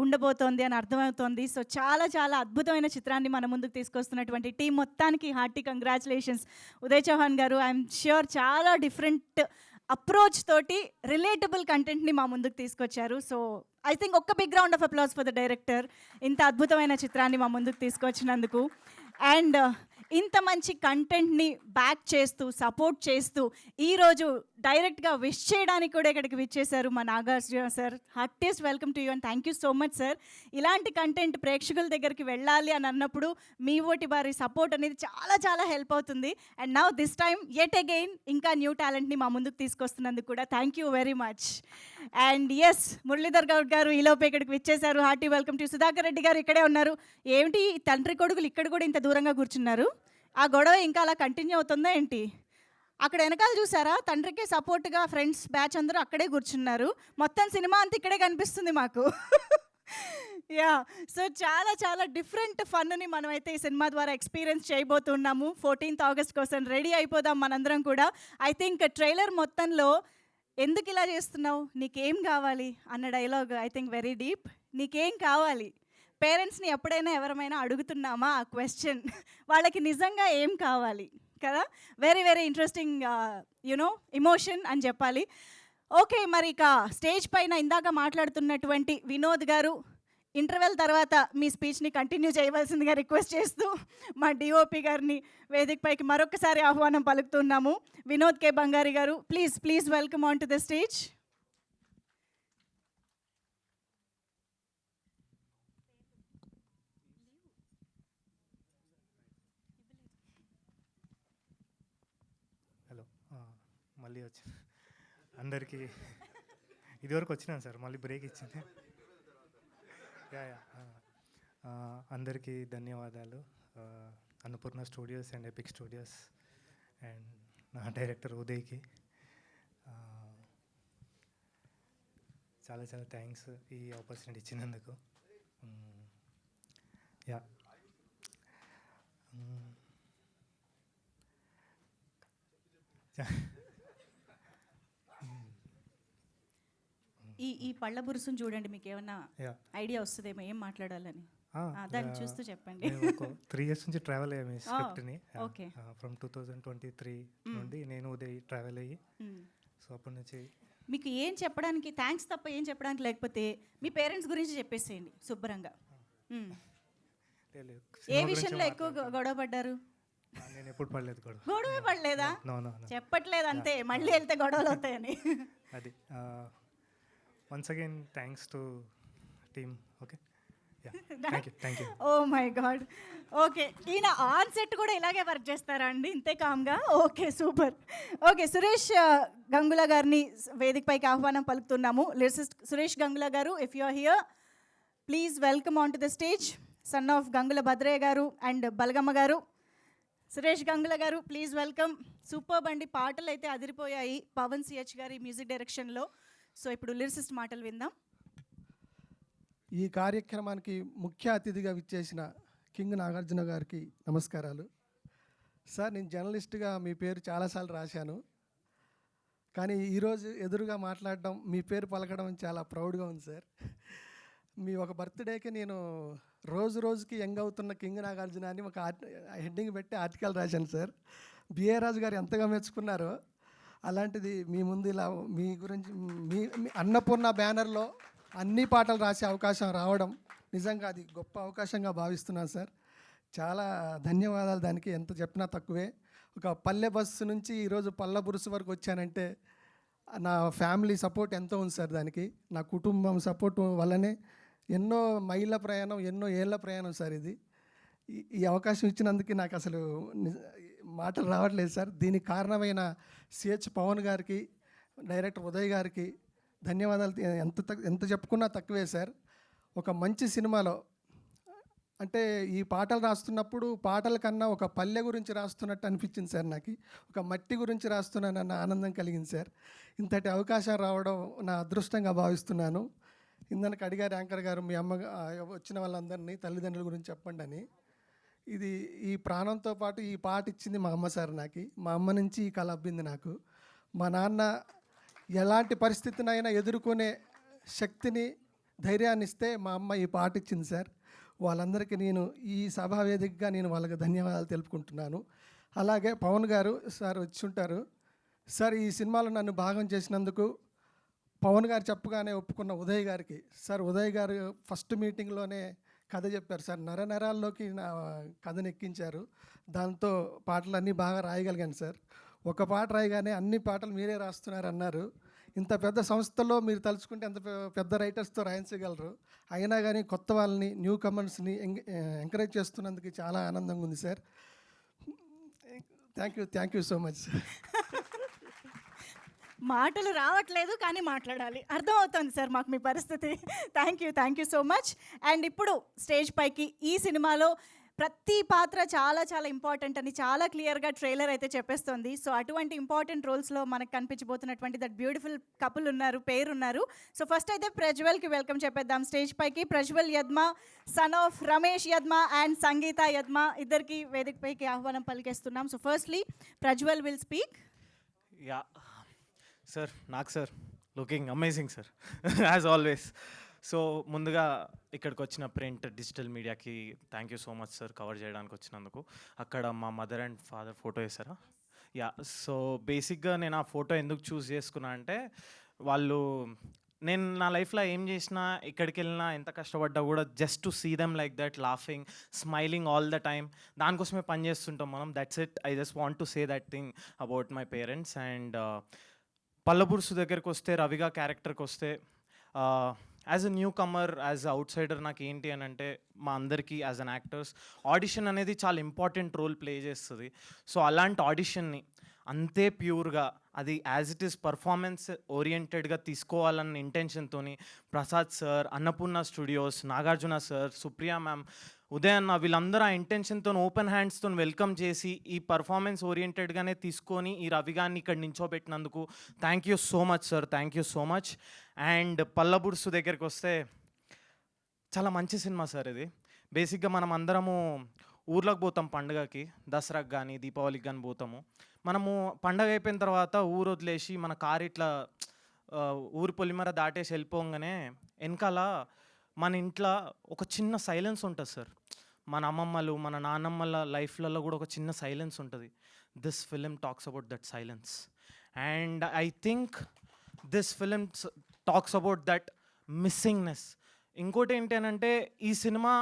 ఉండబోతోంది అని అర్థమవుతోంది. సో చాలా చాలా అద్భుతమైన చిత్రాన్ని మన ముందుకు తీసుకొస్తున్నటువంటి టీం మొత్తానికి hearty congratulations. Uday Chauhan garu, I'm sure చాలా డిఫరెంట్ అప్రోచ్ తోటి రిలేటబుల్ కంటెంట్ని మా ముందుకు తీసుకొచ్చారు. సో ఐ థింక్ ఒక్క big round of applause for the director, ఇంత అద్భుతమైన చిత్రాన్ని మా ముందుకు తీసుకొచ్చినందుకు. అండ్ ఇంత మంచి కంటెంట్ని బ్యాక్ చేస్తూ సపోర్ట్ చేస్తూ ఈరోజు డైరెక్ట్గా విష్ చేయడానికి కూడా ఇక్కడికి విచ్చేశారు మా Nagarjuna sir. Heartiest welcome to you and thank you so much sir. ఇలాంటి కంటెంట్ ప్రేక్షకుల దగ్గరికి వెళ్ళాలి అని అన్నప్పుడు మీ ఓటి వారి సపోర్ట్ అనేది చాలా చాలా హెల్ప్ అవుతుంది. And now this time yet again ఇంకా న్యూ టాలెంట్ని మా ముందుకు తీసుకొస్తున్నందుకు కూడా thank you very much. And yes, Muralidhar Goud garu ఈలోపు ఇక్కడికి విచ్చేశారు. Hearty welcome to. Sudhakar Reddy garu ఇక్కడే ఉన్నారు. ఏమిటి తండ్రి కొడుకులు ఇక్కడ కూడా ఇంత దూరంగా కూర్చున్నారు? ఆ గొడవ ఇంకా అలా కంటిన్యూ అవుతుందా ఏంటి? అక్కడ వెనకాల చూసారా, తండ్రికి సపోర్ట్గా ఫ్రెండ్స్ బ్యాచ్ అందరూ అక్కడే కూర్చున్నారు. మొత్తం సినిమా అంతా ఇక్కడే కనిపిస్తుంది మాకు. యా, సో చాలా చాలా డిఫరెంట్ ఫన్ని మనమైతే ఈ సినిమా ద్వారా ఎక్స్పీరియన్స్ చేయబోతున్నాము. 14th August కోసం రెడీ అయిపోదాం మనందరం కూడా. ఐ థింక్ ట్రైలర్ మొత్తంలో ఎందుకు ఇలా చేస్తున్నావు, నీకేం కావాలి అన్న dialogue I think very deep. నీకేం కావాలి? పేరెంట్స్ని ఎప్పుడైనా ఎవరమైనా అడుగుతున్నామా ఆ క్వశ్చన్? వాళ్ళకి నిజంగా ఏం కావాలి కదా? Very very interesting you know emotion అని చెప్పాలి. ఓకే, మరి ఇక స్టేజ్ పైన ఇందాక మాట్లాడుతున్నటువంటి వినోద్ గారు ఇంటర్వెల్ తర్వాత మీ స్పీచ్ని కంటిన్యూ చేయవలసిందిగా రిక్వెస్ట్ చేస్తూ మా డిఓపి గారిని వేదిక పైకి మరొకసారి ఆహ్వానం పలుకుతున్నాము. వినోద్ కే బంగారి గారు, please please welcome on to the stage. Hello, మళ్ళీ వచ్చి అందరికీ ఇదివరకు వచ్చినాను సార్, మళ్ళీ బ్రేక్ ఇచ్చింది. యా యా, అందరికీ ధన్యవాదాలు. Annapurna Studios and Epic studios and నా డైరెక్టర్ ఉదయ్కి చాలా చాలా థ్యాంక్స్ ఈ ఆపర్చునిటీ ఇచ్చినందుకు. యా, ఈ పళ్ళ బురుసును చూడండి, మీకు ఏమన్నా యా, ఐడియా వస్తుందేమో ఏం మాట్లాడాలని. దాన్ని చూస్తూ చెప్పండి. 3 years నుంచి ట్రావెల్ అయ్యాము ఈ స్క్రిప్ట్ని. ఓకే. ఫ్రమ్ 2023 నుండి నేను ఉదయ్ ట్రావెల్ అయ్యి, సో అప్పటి నుంచి మీకు ఏం చెప్పడానికి, థ్యాంక్స్ తప్ప ఏం చెప్పడానికి లేకపోతే మీ పేరెంట్స్ గురించి చెప్పేసేయండి శుభ్రంగా. లేదు, ఏ సినిమా గురించి విషయంలో ఎక్కువ గొడవ పడ్డారు? నేను ఎప్పుడు పడలేదు గొడవ. గొడవే పడలేదా? నో నో నో, చెప్పట్లేదు అంతే, మళ్ళీ వెళ్తే గొడవలు అవుతాయని. అది once again thanks to team. Okay, thank you. Oh my God. Okay, ఈయన ఆన్ సెట్ కూడా ఇలాగే వర్క్ చేస్తారా అండి, ఇంతే కామ్గా? Okay, super. Okay, Suresh Gangula గారిని వేదిక పైకి ఆహ్వానం పలుకుతున్నాము. Lyricist Suresh Gangula garu, if you are here please welcome on to the stage. Son of Gangula Bhadraiah garu and బలగమ్మ గారు. సురేష్ గంగుల గారు, ప్లీజ్ వెల్కమ్. సూపర్ అండి, పాటలు అయితే అదిరిపోయాయి పవన్ సిహెచ్ గారి మ్యూజిక్ డైరెక్షన్లో. సో ఇప్పుడు లిరిసిస్ట్ మాటలు విందాం. ఈ కార్యక్రమానికి ముఖ్య అతిథిగా విచ్చేసిన కింగ్ నాగార్జున గారికి నమస్కారాలు. సార్, నేను జర్నలిస్ట్గా మీ పేరు చాలాసార్లు రాశాను, కానీ ఈరోజు ఎదురుగా మాట్లాడడం, మీ పేరు పలకడం చాలా ప్రౌడ్గా ఉంది సార్. మీ ఒక బర్త్డేకి నేను రోజు రోజుకి యంగ్ అవుతున్న కింగ్ నాగార్జున అని ఒక హెడ్డింగ్ పెట్టి ఆర్టికల్ రాశాను సార్. బిఏ రాజు గారు ఎంతగా మెచ్చుకున్నారో, అలాంటిది మీ ముందు ఇలా మీ గురించి మీ అన్నపూర్ణ బ్యానర్లో అన్ని పాటలు రాసే అవకాశం రావడం నిజంగా అది గొప్ప అవకాశంగా భావిస్తున్నాను సార్. చాలా ధన్యవాదాలు. దానికి ఎంత చెప్పినా తక్కువే. ఒక పల్లె బస్సు నుంచి ఈరోజు పల్ల బురుసు వరకు వచ్చానంటే నా ఫ్యామిలీ సపోర్ట్ ఎంతో ఉంది సార్. దానికి నా కుటుంబం సపోర్ట్ వల్లనే ఎన్నో మైళ్ళ ప్రయాణం, ఎన్నో ఏళ్ళ ప్రయాణం సార్ ఇది. ఈ అవకాశం ఇచ్చినందుకు నాకు అసలు మాటలు రావట్లేదు సార్. దీనికి కారణమైన సిహెచ్ పవన్ గారికి, డైరెక్టర్ ఉదయ్ గారికి ధన్యవాదాలు. ఎంత చెప్పుకున్నా తక్కువే సార్. ఒక మంచి సినిమాలో అంటే ఈ పాటలు రాస్తున్నప్పుడు పాటల కన్నా ఒక పల్లె గురించి రాస్తున్నట్టు అనిపించింది సార్ నాకు. ఒక మట్టి గురించి రాస్తున్నానన్న ఆనందం కలిగింది సార్. ఇంతటి అవకాశం రావడం నా అదృష్టంగా భావిస్తున్నాను. ఇందాక అడిగారు యాంకర్ గారు, మీ అమ్మ వచ్చిన వాళ్ళందరినీ తల్లిదండ్రుల గురించి చెప్పండి అని. ఇది ఈ ప్రాణంతో పాటు ఈ పాట ఇచ్చింది మా అమ్మ సార్ నాకు. మా అమ్మ నుంచి ఈ కళ అబ్బింది నాకు. మా నాన్న ఎలాంటి పరిస్థితినైనా ఎదుర్కొనే శక్తిని, ధైర్యాన్ని ఇస్తే మా అమ్మ ఈ పాట ఇచ్చింది సార్. వాళ్ళందరికీ నేను ఈ సభా వేదికగా నేను వాళ్ళకి ధన్యవాదాలు తెలుపుకుంటున్నాను. అలాగే పవన్ గారు సార్ వచ్చి ఉంటారు. సార్ ఈ సినిమాలో నన్ను భాగం చేసినందుకు పవన్ గారు చెప్పగానే ఒప్పుకున్న ఉదయ్ గారికి, సార్ ఉదయ్ గారు ఫస్ట్ మీటింగ్లోనే కథ చెప్పారు సార్. నరాల్లోకి నా కథను ఎక్కించారు. దాంతో పాటలన్నీ బాగా రాయగలిగాను సార్. ఒక పాట రాయగానే అన్ని పాటలు మీరే రాస్తున్నారన్నారు. ఇంత పెద్ద సంస్థలో మీరు తలుచుకుంటే ఎంత పెద్ద రైటర్స్తో రాయించగలరు. అయినా కానీ కొత్త వాళ్ళని, న్యూ కమర్స్ని ఎంకరేజ్ చేస్తున్నందుకు చాలా ఆనందంగా ఉంది sir. Thank you so much sir. మాటలు రావట్లేదు కానీ మాట్లాడాలి, అర్థమవుతుంది సార్ మాకు మీ పరిస్థితి. Thank you so much. And ఇప్పుడు స్టేజ్ పైకి ఈ సినిమాలో ప్రతి పాత్ర చాలా చాలా ఇంపార్టెంట్ అని చాలా క్లియర్గా ట్రైలర్ అయితే చెప్పేస్తుంది. సో అటువంటి ఇంపార్టెంట్ రోల్స్లో మనకు కనిపించబోతున్నటువంటి దట్ బ్యూటిఫుల్ కపుల్ ఉన్నారు, పేరున్నారు. సో ఫస్ట్ అయితే ప్రజ్వల్కి వెల్కమ్ చెప్పేద్దాం స్టేజ్ పైకి. Prajwal Yadma, son of Ramesh Yadma and Sangeetha Yadma, ఇద్దరికి వేదిక పైకి ఆహ్వానం పలికేస్తున్నాం. So firstly Prajwal will speak. Ya sir, నాకు sir looking amazing sir as always. So ముందుగా ఇక్కడికి వచ్చిన ప్రింట్ డిజిటల్ మీడియాకి thank you so much sir, cover చేయడానికి వచ్చినందుకు. అక్కడ మా మదర్ అండ్ ఫాదర్ ఫోటో వేసారా? యా, సో బేసిక్గా నేను ఆ ఫోటో ఎందుకు చూస్ చేసుకున్నా అంటే, వాళ్ళు నేను నా లైఫ్లో ఏం చేసినా, ఎక్కడికి వెళ్ళినా, ఎంత కష్టపడ్డా కూడా just to see them like that laughing, smiling all the time, దానికోసమే పని చేస్తుంటాం మనం. That's it. I just want to say that thing about my parents. And Pallaburusu దగ్గరికి వస్తే, రవిగా క్యారెక్టర్కి వస్తే, as a newcomer, as a outsider నాకు ఏంటి అని అంటే, మా అందరికీ యాజ్ అన్ యాక్టర్స్ ఆడిషన్ అనేది చాలా ఇంపార్టెంట్ రోల్ ప్లే చేస్తుంది. సో అలాంటి ఆడిషన్ని అంతే ప్యూర్గా, అది యాజ్ ఇట్ ఈస్ పర్ఫార్మెన్స్ ఓరియంటెడ్గా తీసుకోవాలన్న ఇంటెన్షన్తో Prasad sir, Annapurna Studios, Nagarjuna sir, Supriya ma'am, Uday అన్న, వీళ్ళందరూ ఆ ఇంటెన్షన్తో ఓపెన్ హ్యాండ్స్తో వెల్కమ్ చేసి ఈ పర్ఫార్మెన్స్ ఓరియంటెడ్గానే తీసుకొని ఈ రవి గారిని ఇక్కడ నించోబెట్టినందుకు thank you so much sir, thank you so much. And Pallaburusu దగ్గరికి వస్తే, చాలా మంచి సినిమా సార్ ఇది. బేసిక్గా మనం అందరము ఊర్లోకి పోతాం పండుగకి, దసరాకి కానీ దీపావళికి కానీ పోతాము. మనము పండగ అయిపోయిన తర్వాత ఊరు వదిలేసి మన కారు ఇట్లా ఊరి పొలిమర దాటేసి వెళ్ళిపోగానే వెనకాల మన ఇంట్లో ఒక చిన్న సైలెన్స్ ఉంటుంది సార్. మన అమ్మమ్మలు, మన నాన్నమ్మల లైఫ్లలో కూడా ఒక చిన్న సైలెన్స్ ఉంటుంది. This film talks about that silence. And I think this film talks about that మిస్సింగ్నెస్. ఇంకోటి ఏంటి అని అంటే, ఈ సినిమా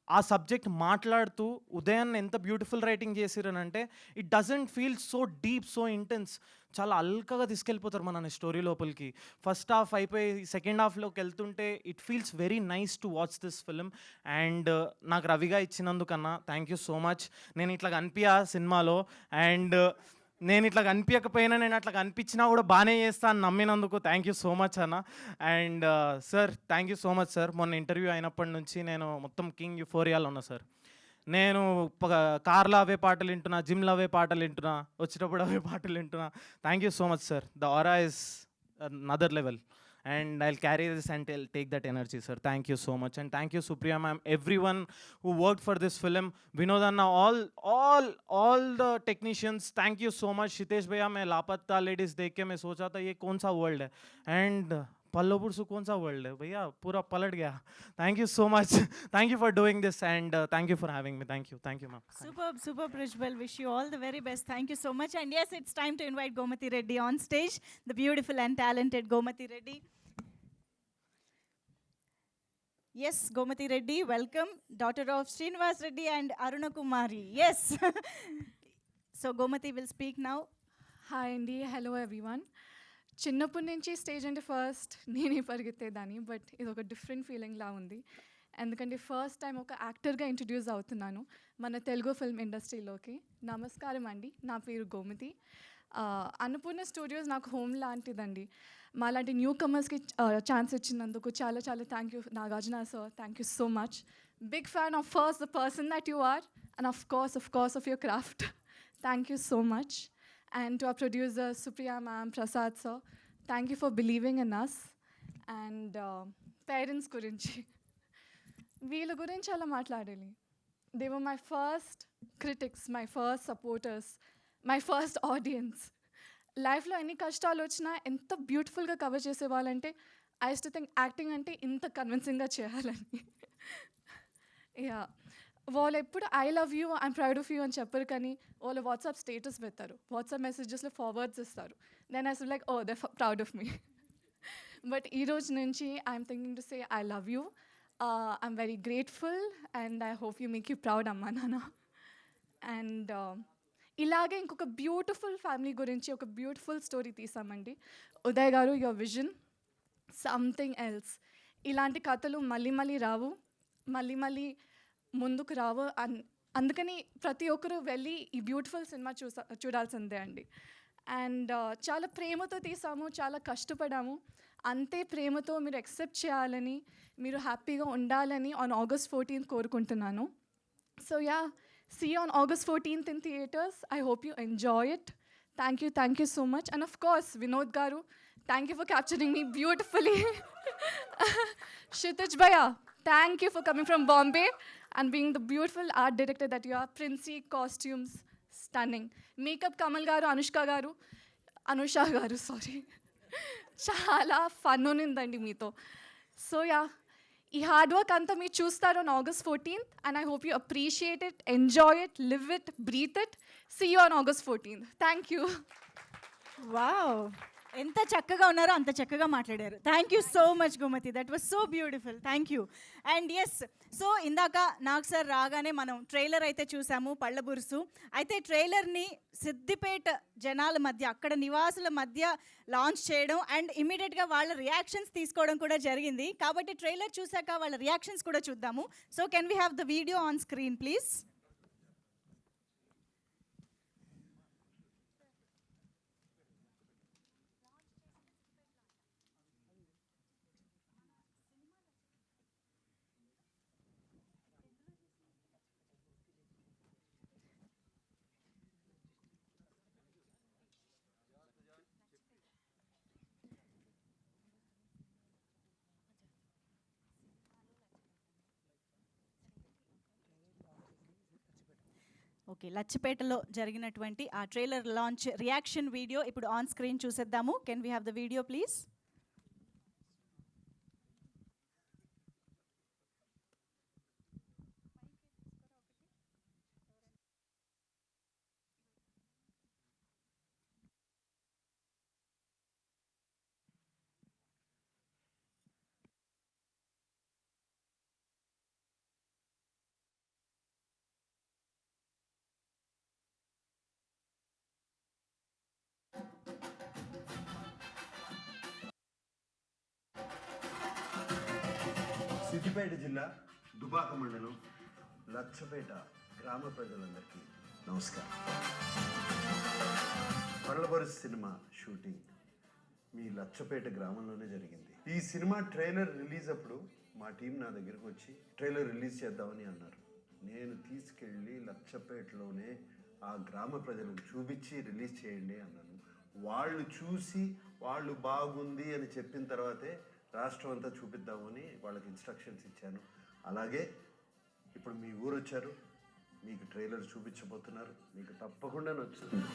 ఆ సబ్జెక్ట్ మాట్లాడుతూ ఉదయాన్ని ఎంత బ్యూటిఫుల్ రైటింగ్ చేసిరనంటే, it doesn't feel so deep, so intense. చాలా అల్కగా తీసుకెళ్ళిపోతారు మన స్టోరీ లోపలికి. ఫస్ట్ హాఫ్ అయిపోయి సెకండ్ హాఫ్లోకి వెళ్తుంటే it feels very nice to watch this film. And నాకు రవిగా ఇచ్చినందుకన్నా థ్యాంక్ యూ సో మచ్. నేను ఇట్లా కనిపించా సినిమాలో, అండ్ నేను ఇట్లా కనిపించకపోయినా, నేను అట్లా కనిపించినా కూడా బాగానే చేస్తా అని నమ్మినందుకు థ్యాంక్ యూ సో మచ్ అన్న. And sir thank you so much sir. మొన్న ఇంటర్వ్యూ అయినప్పటి నుంచి నేను మొత్తం కింగ్ యూఫోరియాలో ఉన్నా సార్. నేను కార్లో అవే పాటలు వింటున్నా, జిమ్లో అవే పాటలు వింటున్నా, వచ్చేటప్పుడు అవే పాటలు వింటున్నా. Thank you so much sir. The aura is another level. And I'll carry this and I'll take that energy, sir. Thank you so much. And thank you, Supriya ma'am, everyone who worked for this film. Vinod Anna, all the technicians, thank you so much. Shitesh bhaiya, मैं लापता ladies देख के मैं सोचा था ये कौन सा वर्ल्ड है, and पल्लवपुरसु कौन सा वर्ल्ड है भैया, पूरा पलट गया. Thank you so much. Thank you for doing this, and thank you for having me. Thank you ma'am. Superb Prajwal, wish you all the very best. Thank you so much. And yes, it's time to invite Gomati Reddy on stage, the beautiful and talented Gomati Reddy. Yes, Gomati Reddy, welcome, daughter of Srinivas Reddy and Aruna Kumari. Yes. So Gomati will speak now. Hi అండి, hello everyone. చిన్నప్పటి నుంచి stage అంటే first నేనే పరిగెత్తేదాన్ని, but ఇది ఒక different ఫీలింగ్లా ఉంది. ఎందుకంటే first time ఒక యాక్టర్గా ఇంట్రడ్యూస్ అవుతున్నాను మన తెలుగు ఫిల్మ్ ఇండస్ట్రీలోకి. నమస్కారం అండి, నా పేరు గోమతి. అన్నపూర్ణ స్టూడియోస్ నాకు హోమ్ లాంటిదండి. మాలాంటి న్యూ కమర్స్కి ఛాన్స్ ఇచ్చినందుకు చాలా చాలా thank you Nagarjuna sir, thank you so much. Big fan of first the person that you are, and of course, of your craft. Thank you so much. And to our producer, Supriya ma'am, Prasad sir, thank you for believing in us. And parents గురించి వీళ్ళ గురించి అలా మాట్లాడాలి. They were my first critics, my first supporters, my first audience. లైఫ్లో ఎన్ని కష్టాలు వచ్చినా ఎంత బ్యూటిఫుల్గా కవర్ చేసేవాళ్ళంటే ఐ టు థింక్ యాక్టింగ్ అంటే ఇంత కన్విన్సింగ్గా చేయాలని. యా, వాళ్ళు ఎప్పుడు I love you, I'm proud of you అని చెప్పరు, కానీ వాళ్ళు వాట్సాప్ స్టేటస్ పెడతారు, వాట్సాప్ మెసేజెస్లో ఫార్వర్డ్స్ ఇస్తారు. Then I so like, oh they proud of me. But ఈ రోజు నుంచి I'm thinking to say I love you, I'm very grateful and I hope you make you proud అమ్మా నాన్న. And ఇలాగే ఇంకొక బ్యూటిఫుల్ ఫ్యామిలీ గురించి ఒక బ్యూటిఫుల్ స్టోరీ తీసామండి. ఉదయ్ గారు, యువర్ విజన్ సంథింగ్ ఎల్స్. ఇలాంటి కథలు మళ్ళీ మళ్ళీ రావు, మళ్ళీ ముందుకు రావు. అందుకని ప్రతి ఒక్కరూ వెళ్ళి ఈ బ్యూటిఫుల్ సినిమా చూడాల్సిందే అండి. అండ్ చాలా ప్రేమతో తీసాము, చాలా కష్టపడాము. అంతే ప్రేమతో మీరు యాక్సెప్ట్ చేయాలని, మీరు హ్యాపీగా ఉండాలని ఆన్ August 14th కోరుకుంటున్నాను. So yeah, see you on August 14th in theaters. I hope you enjoy it. Thank you so much. And of course, Vinod Garu, thank you for capturing me beautifully. Kshitij Bhaiya, thank you for coming from Bombay and being the beautiful art director that you are. Princey costumes, stunning. Makeup Kamal Garu, Anusha Garu, sorry. చాలా fun ఉన్నిందండి మీతో. So yeah, ఈ hard work అంతా మీరు చూస్తారు on August 14th and I hope you appreciate it, enjoy it, live it, breathe it. See you on August 14th. Thank you. Wow, ఎంత చక్కగా ఉన్నారో అంత చక్కగా మాట్లాడారు. Thank you so much Gomathi, that was so beautiful. Thank you. And yes, so ఇందాక Nag sir రాగానే మనం trailer అయితే చూసాము, పళ్ళబురుసు. అయితే ట్రైలర్ని సిద్దిపేట జనాల మధ్య, అక్కడ నివాసుల మధ్య లాంచ్ చేయడం అండ్ ఇమీడియట్గా వాళ్ళ రియాక్షన్స్ తీసుకోవడం కూడా జరిగింది. కాబట్టి ట్రైలర్ చూసాక వాళ్ళ రియాక్షన్స్ కూడా చూద్దాము. So can we have the video on screen please? Okay, లచ్చిపేటలో జరిగినటువంటి ఆ ట్రైలర్ లాంచ్ రియాక్షన్ వీడియో ఇప్పుడు ఆన్ స్క్రీన్ చూసేద్దాము. Can we have the video please? Siddipet జిల్లా దుబాక మండలం లచ్చపేట గ్రామ ప్రజలందరికీ నమస్కారం. పళ్ళబరుసు సినిమా షూటింగ్ మీ లచ్చపేట గ్రామంలోనే జరిగింది. ఈ సినిమా ట్రైలర్ రిలీజ్ అప్పుడు మా టీం నా దగ్గరకు వచ్చి ట్రైలర్ రిలీజ్ చేద్దామని అన్నారు. నేను తీసుకెళ్ళి లచ్చపేటలోనే ఆ గ్రామ ప్రజలకు చూపించి రిలీజ్ చేయండి అన్నాను. వాళ్ళు చూసి వాళ్ళు బాగుంది అని చెప్పిన తర్వాతే రాష్ట్రం అంతా చూపిద్దామని వాళ్ళకి ఇన్స్ట్రక్షన్స్ ఇచ్చాను. అలాగే ఇప్పుడు మీ ఊరు వచ్చారు, మీకు ట్రైలర్ చూపించబోతున్నారు, మీకు తప్పకుండా నచ్చుతుంది.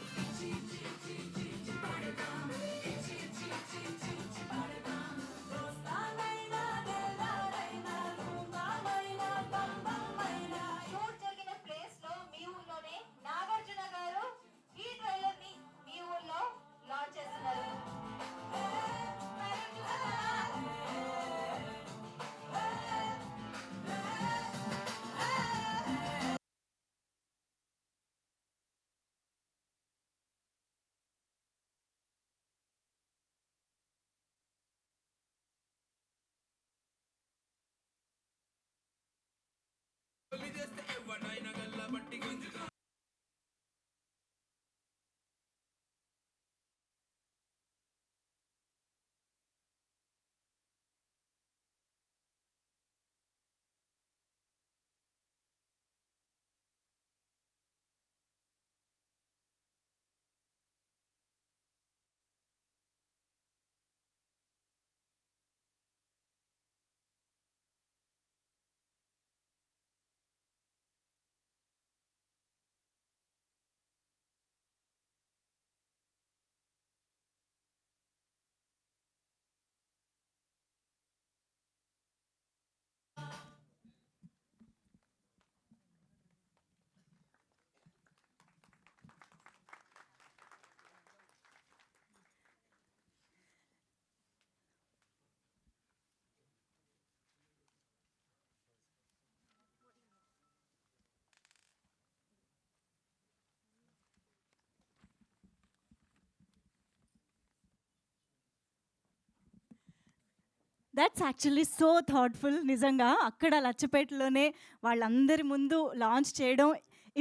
That's actually so thoughtful. నిజంగా అక్కడ లచ్చపేటలోనే వాళ్ళందరి ముందు లాంచ్ చేయడం,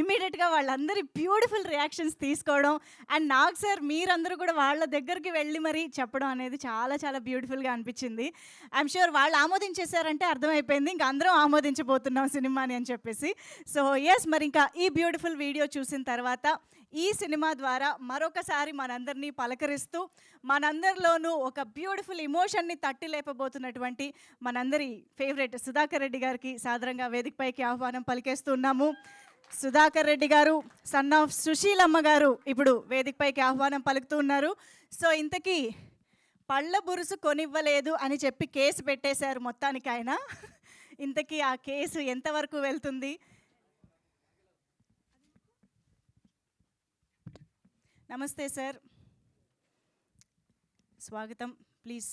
ఇమ్మీడియట్గా వాళ్ళందరి బ్యూటిఫుల్ రియాక్షన్స్ తీసుకోవడం, అండ్ నాగ్ సార్ మీరందరూ కూడా వాళ్ళ దగ్గరికి వెళ్ళి మరీ చెప్పడం అనేది చాలా చాలా బ్యూటిఫుల్గా అనిపించింది. ఐఎమ్ షూర్ వాళ్ళు ఆమోదించేశారంటే అర్థమైపోయింది, ఇంకా అందరం ఆమోదించబోతున్నాం సినిమాని అని చెప్పేసి. సో ఎస్, మరి ఇంకా ఈ బ్యూటిఫుల్ వీడియో చూసిన తర్వాత ఈ సినిమా ద్వారా మరొకసారి మనందరినీ పలకరిస్తూ మనందరిలోనూ ఒక బ్యూటిఫుల్ ఇమోషన్ని తట్టి లేపబోతున్నటువంటి మనందరి ఫేవరెట్ సుధాకర్ రెడ్డి గారికి సాదరంగా వేదికపైకి ఆహ్వానం పలికేస్తున్నాము. సుధాకర్ రెడ్డి గారు, సన్ ఆఫ్ సుశీలమ్మ గారు ఇప్పుడు వేదికపైకి ఆహ్వానం పలుకుతూ ఉన్నారు. సో ఇంతకీ పళ్ళ బురుసు కొనివ్వలేదు అని చెప్పి కేసు పెట్టేశారు మొత్తానికి ఆయన. ఇంతకీ ఆ కేసు ఎంతవరకు వెళ్తుంది? నమస్తే సార్, స్వాగతం. ప్లీజ్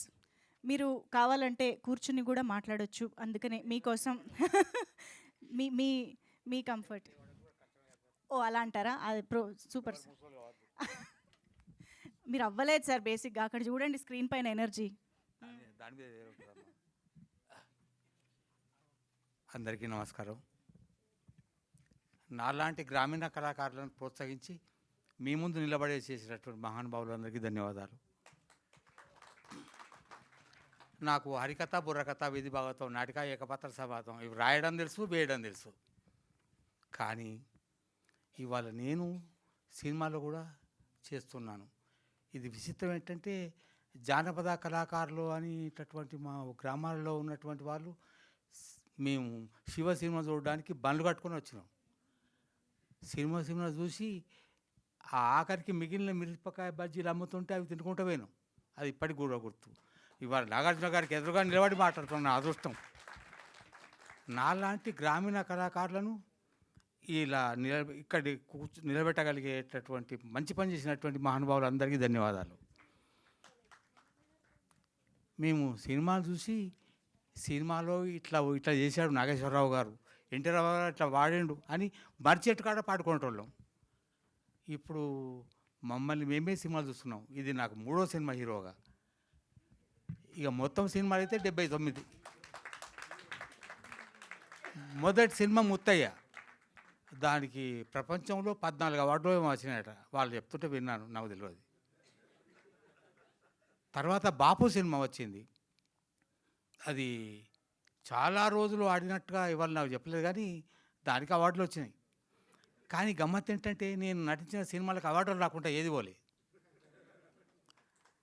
మీరు కావాలంటే కూర్చుని కూడా మాట్లాడొచ్చు, అందుకనే మీకోసం మీ మీ మీ కంఫర్ట్. ఓ అలా అంటారా? అది సూపర్ సార్. మీరు అవ్వలేదు సార్ బేసిక్గా, అక్కడ చూడండి స్క్రీన్ పైన ఎనర్జీ. అందరికీ నమస్కారం. నాలాంటి గ్రామీణ కళాకారులను ప్రోత్సహించి మీ ముందు నిలబడే చేసినటువంటి మహానుభావులందరికీ ధన్యవాదాలు. నాకు హరికథ, బుర్రకథ, వీధి భాగవతం, నాటిక, ఏకపాత్ర సంవాదం ఇవి రాయడం తెలుసు, వేయడం తెలుసు. కానీ ఇవాళ నేను సినిమాలో కూడా చేస్తున్నాను. ఇది విచిత్రం ఏంటంటే, జానపద కళాకారులు అనేటటువంటి మా గ్రామాలలో ఉన్నటువంటి వాళ్ళు మేము శివ సినిమా చూడడానికి బండ్లు కట్టుకొని వచ్చినాం. సినిమా చూసి ఆ ఆఖరికి మిగిలిన మిరపకాయ బజ్జీలు అమ్ముతుంటే అవి తినుకుంటూ పోయినాం. అది ఇప్పటికి కూడా గుర్తు. ఇవాళ నాగార్జున గారికి ఎదురుగా నిలబడి మాట్లాడుతున్న అదృష్టం. నాలాంటి గ్రామీణ కళాకారులను ఇలా ఇక్కడ నిలబెట్టగలిగేటటువంటి మంచి పని చేసినటువంటి మహానుభావులందరికీ ధన్యవాదాలు. మేము సినిమాలు చూసి సినిమాలో ఇట్లా చేశాడు నాగేశ్వరరావు గారు, ఎన్టీ రావు గారు ఇట్లా వాడిండు అని మర్చెట్టు కాడ పాడుకునేటోళ్ళం. ఇప్పుడు మమ్మల్ని మేమే సినిమాలు చూస్తున్నాం. ఇది నాకు 3వ సినిమా హీరోగా. ఇక మొత్తం సినిమాలు అయితే 79. మొదటి సినిమా ముత్తయ్య, దానికి ప్రపంచంలో 14 అవార్డులు ఏమో వచ్చినాయట. వాళ్ళు చెప్తుంటే విన్నాను, నాకు తెలియదు. తర్వాత బాపు సినిమా వచ్చింది. అది చాలా రోజులు ఆడినట్టుగా ఇవాళ నాకు చెప్పలేదు, కానీ దానికి అవార్డులు వచ్చినాయి. కానీ గమ్మత్ ఏంటంటే, నేను నటించిన సినిమాలకు అవార్డులు రాకుండా ఏది పోలే.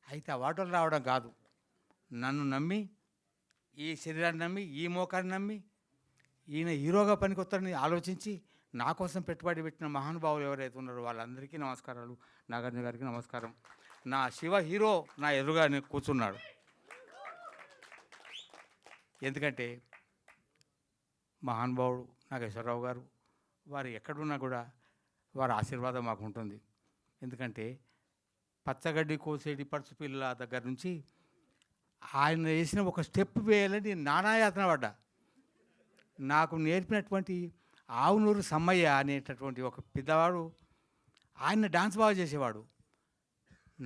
అయితే అవార్డులు రావడం కాదు, నన్ను నమ్మి, ఈ శరీరాన్ని నమ్మి, ఈ మోకాన్ని నమ్మి, ఈయన హీరోగా పనికొస్తారని ఆలోచించి నా కోసం పెట్టుబడి పెట్టిన మహానుభావులు ఎవరైతే ఉన్నారో వాళ్ళందరికీ నమస్కారాలు. నాగార్జున గారికి నమస్కారం. నా శివ హీరో నా ఎదురుగా కూర్చున్నాడు. ఎందుకంటే మహానుభావుడు నాగేశ్వరరావు గారు, వారు ఎక్కడున్నా కూడా వారి ఆశీర్వాదం మాకు ఉంటుంది. ఎందుకంటే పచ్చగడ్డి కోసేటి పడుచు పిల్ల దగ్గర నుంచి ఆయన వేసిన ఒక స్టెప్ వేయాలని నానాయాతన పడ్డా. నాకు నేర్పినటువంటి ఆవునూరు సమ్మయ్య అనేటటువంటి ఒక పెద్దవాడు, ఆయన డాన్స్ బాగా చేసేవాడు.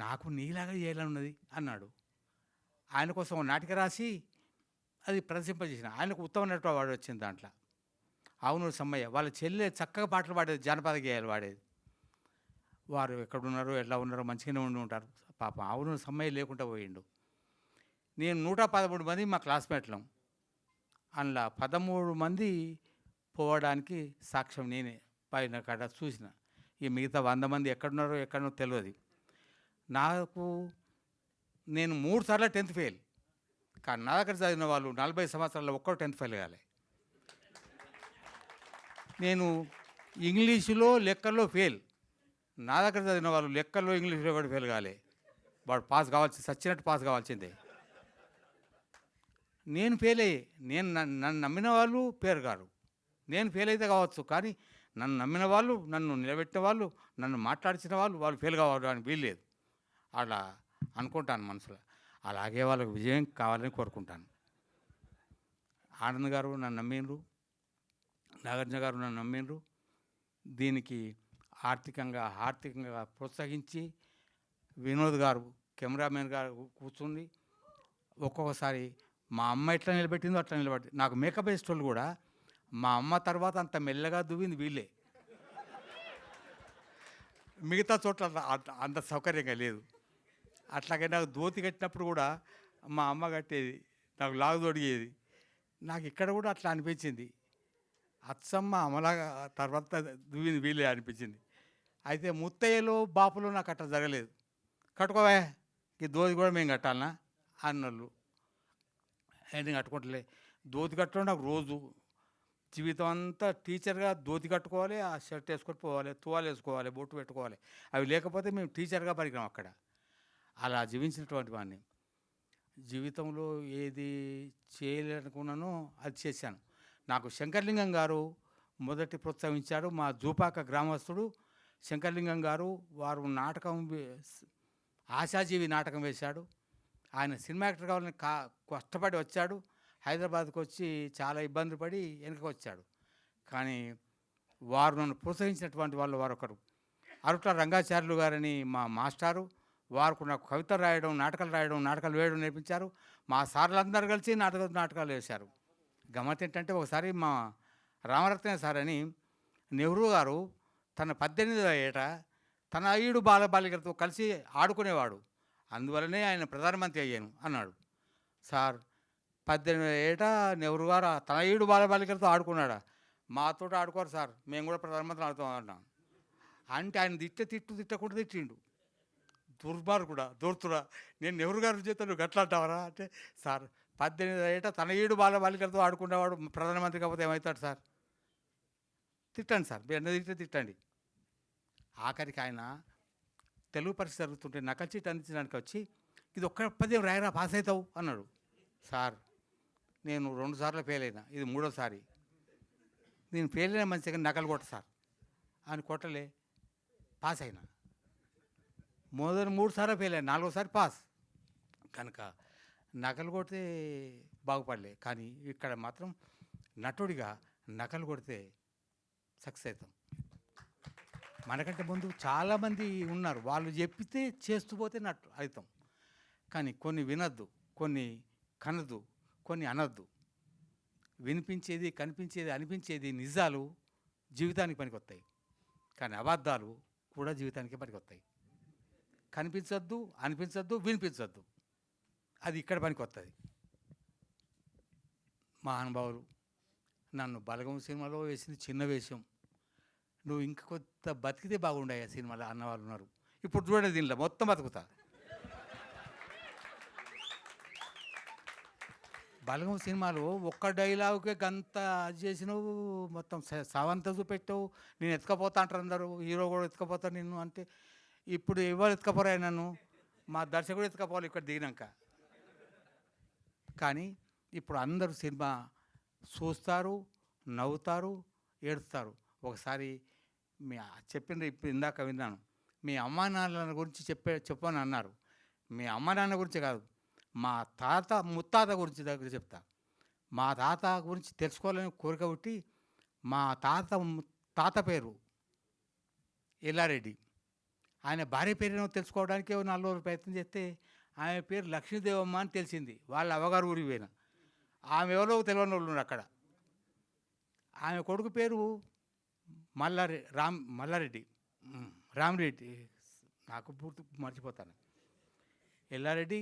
నాకు నీలాగా చేయాలని ఉన్నది అన్నాడు. ఆయన కోసం ఒక నాటిక రాసి అది ప్రదర్శింపజేసిన. ఆయనకు ఉత్తమ నటుడు అవార్డు వచ్చింది దాంట్లో. ఆవునూరు సమ్మయ్య వాళ్ళ చెల్లె చక్కగా పాటలు పాడేది, జానపద గేయాలు పాడేది. వారు ఎక్కడున్నారో ఎలా ఉన్నారో మంచిగానే ఉండి ఉంటారు. పాపం ఆవునూరు సమ్మయ్య లేకుండా పోయిండు. నేను 113 మంది మా క్లాస్మేట్లం. అందులో 13 మంది పోవడానికి సాక్ష్యం నేనే. పైన కాడ చూసిన. ఈ మిగతా 100 మంది ఎక్కడో తెలియదు నాకు. నేను 3 సార్లు 10th ఫెయిల్. కానీ నా దగ్గర చదివిన వాళ్ళు 40 సంవత్సరాల్లో ఒక్కరు 10th ఫెయిల్ కాలే. నేను ఇంగ్లీషులో లెక్కల్లో ఫెయిల్. నా దగ్గర చదివిన వాళ్ళు లెక్కల్లో ఇంగ్లీష్లో కూడా ఫెయిల్ కాలే. వాడు పాస్ కావాల్సి సచ్చినట్టు పాస్ కావాల్సిందే. నేను ఫెయిల్ అయ్యి, నన్ను నమ్మిన వాళ్ళు పేరు గారు. నేను ఫెయిల్ అయితే కావచ్చు, కానీ నన్ను నమ్మిన వాళ్ళు, నన్ను నిలబెట్టిన వాళ్ళు, నన్ను మాట్లాడించిన వాళ్ళు ఫెయిల్ కావడానికి వీల్లేదు. అలా అనుకుంటాను మనసులో. అలాగే వాళ్ళకు విజయం కావాలని కోరుకుంటాను. ఆనంద్ గారు నన్ను నమ్మిండ్రు, నాగార్జున గారు నన్ను నమ్మిండ్రు. దీనికి ఆర్థికంగా ప్రోత్సహించి వినోద్ గారు కెమెరామెన్ గారు కూర్చుండి ఒక్కొక్కసారి మా అమ్మ ఎట్లా నిలబెట్టిందో అట్లా నిలబెట్టి నాకు మేకప్ వేసేటోళ్ళు కూడా మా అమ్మ తర్వాత అంత మెల్లగా దువ్వింది వీళ్ళే. మిగతా చోట్ల అంత సౌకర్యంగా లేదు. అట్లాగే నాకు ధోతి కట్టినప్పుడు కూడా మా అమ్మ కట్టేది, నాకు లాగు తొడిగేది. నాకు ఇక్కడ కూడా అట్లా అనిపించింది, అచ్చమ్మ అమలాగా తర్వాత దువ్వింది వీళ్ళే అనిపించింది. అయితే ముత్తయ్యలో బాపులో నాకు అట్లా జరగలేదు. కట్టుకోవా ఈ ధోతి కూడా మేము కట్టాలనా అన్నోళ్ళు. నేను కట్టుకుంటలే. ధోతి కట్టడం నాకు రోజు జీవితం అంతా టీచర్గా ధోతి కట్టుకోవాలి, ఆ షర్ట్ వేసుకొని పోవాలి, తువాలు వేసుకోవాలి, బొట్టు పెట్టుకోవాలి. అవి లేకపోతే మేము టీచర్గా పరికరం అక్కడ. అలా జీవించినటువంటి వాడిని. జీవితంలో ఏది చేయాలనుకున్నానో అది చేశాను. నాకు శంకర్లింగం గారు మొదటి ప్రోత్సహించాడు. మా జూపాక గ్రామస్తుడు శంకర్లింగం గారు. వారు నాటకం ఆశాజీవి నాటకం వేశాడు. ఆయన సినిమా యాక్టర్ కావాలని కష్టపడి వచ్చాడు. హైదరాబాద్కి వచ్చి చాలా ఇబ్బంది పడి వెనక్కి వచ్చాడు. కానీ వారు నన్ను ప్రోత్సహించినటువంటి వాళ్ళు వారొకరు అరుట్ల రంగాచార్యులు గారని మా మాస్టారు. వారు నాకు కవిత రాయడం, నాటకాలు వేయడం నేర్పించారు. మా సార్లందరూ కలిసి నాటకాలు వేశారు. గమ్మత్ ఏంటంటే ఒకసారి మా రామరత్న సార్ అని నెహ్రూ గారు తన 18వ ఏట తన 5 బాలబాలికలతో కలిసి ఆడుకునేవాడు. అందువలనే ఆయన ప్రధానమంత్రి అయ్యాను అన్నాడు. సార్ 18వ ఏట నెహ్రూ గారు తన 7 బాలబాలికలతో ఆడుకున్నాడా? మాతో ఆడుకోరు సార్, మేము కూడా ప్రధానమంత్రి ఆడుతాం అన్నాం. అంటే ఆయన తిట్టకుండా తిట్టిండు. దుర్మార్గుడా, దూర్తుడా, నేను నెహ్రూ గారి చేత నువ్వు గట్లా అంటావరా అంటే, సార్ 18వ ఏట తన 7 బాలబాలికలతో ఆడుకునేవాడు ప్రధానమంత్రి కాకపోతే ఏమవుతాడు సార్? తిట్టండి సార్, మీరు అన్న తిట్టండి. ఆఖరికి ఆయన తెలుగు పరీక్ష జరుగుతుంటే నకల్ చీట్ అందించడానికి వచ్చి ఇది ఒక్క పద్యం రాయరా పాస్ అవుతావు అన్నాడు. సార్ నేను 2 సార్లు ఫెయిల్ అయినా, ఇది 3వసారి. నేను ఫెయిల్ అయినా మంచిగా నకలు కొట్ట సార్ అని కొట్టలే, పాస్ అయినా. మొదటి 3 సార్లు ఫెయిల్ అయినా, 4వసారి పాస్. కనుక నకలు కొడితే బాగుపడలే. కానీ ఇక్కడ మాత్రం నటుడిగా నకలు కొడితే సక్సెస్ అవుతాం. మనకంటే ముందు చాలామంది ఉన్నారు, వాళ్ళు చెప్పితే చేస్తూ పోతే నటు అవుతాం. కానీ కొన్ని వినద్దు, కొన్ని కనద్దు, కొన్ని అనద్దు. వినిపించేది, కనిపించేది, అనిపించేది నిజాలు జీవితానికి పనికొస్తాయి. కానీ అబద్ధాలు కూడా జీవితానికి పనికొస్తాయి. కనిపించద్దు, అనిపించద్దు, వినిపించద్దు, అది ఇక్కడ పనికొస్తుంది. మహానుభావులు నన్ను బలగం సినిమాలో వేసింది చిన్న వేషం, నువ్వు ఇంక కొత్త బతికితే బాగుండే ఆ సినిమాలో అన్నవాళ్ళు ఉన్నారు. ఇప్పుడు చూడండి, దీనిలో మొత్తం బతుకుతా. బలగం సినిమాలో ఒక్క డైలాగుకే గంత చేసినావు, మొత్తం సవంత చూపెట్టావు. నేను ఎత్తుకపోతా అంటారు అందరూ, హీరో కూడా ఎత్తుకపోతాను నిన్ను అంటే. ఇప్పుడు ఎవరు ఎత్తుకపోరా నన్ను? మా దర్శకుడు ఎత్తుకపోవాలి ఇక్కడ దిగినాక. కానీ ఇప్పుడు అందరూ సినిమా చూస్తారు, నవ్వుతారు, ఏడుస్తారు. ఒకసారి మీ చెప్పింది ఇప్పుడు ఇందాక విన్నాను, మీ అమ్మా నాన్నల గురించి చెప్పని అన్నారు. మీ అమ్మ నాన్న గురించి కాదు, మా తాత ముత్తాత గురించి దగ్గర చెప్తా. మా తాత గురించి తెలుసుకోవాలని కోరిక పుట్టి మా తాత పేరు ఎల్లారెడ్డి. ఆయన భార్య పేరును తెలుసుకోవడానికి 4 రోజులు ప్రయత్నం చేస్తే ఆమె పేరు లక్ష్మీదేవమ్మ అని తెలిసింది. వాళ్ళ అవ్వగారు ఊరికి పోయిన. ఆమె ఎవరో తెలియని వాళ్ళు ఉన్నారు అక్కడ. ఆమె కొడుకు పేరు రామిరెడ్డి, నాకు పూర్తి మర్చిపోతాను. ఎల్లారెడ్డి,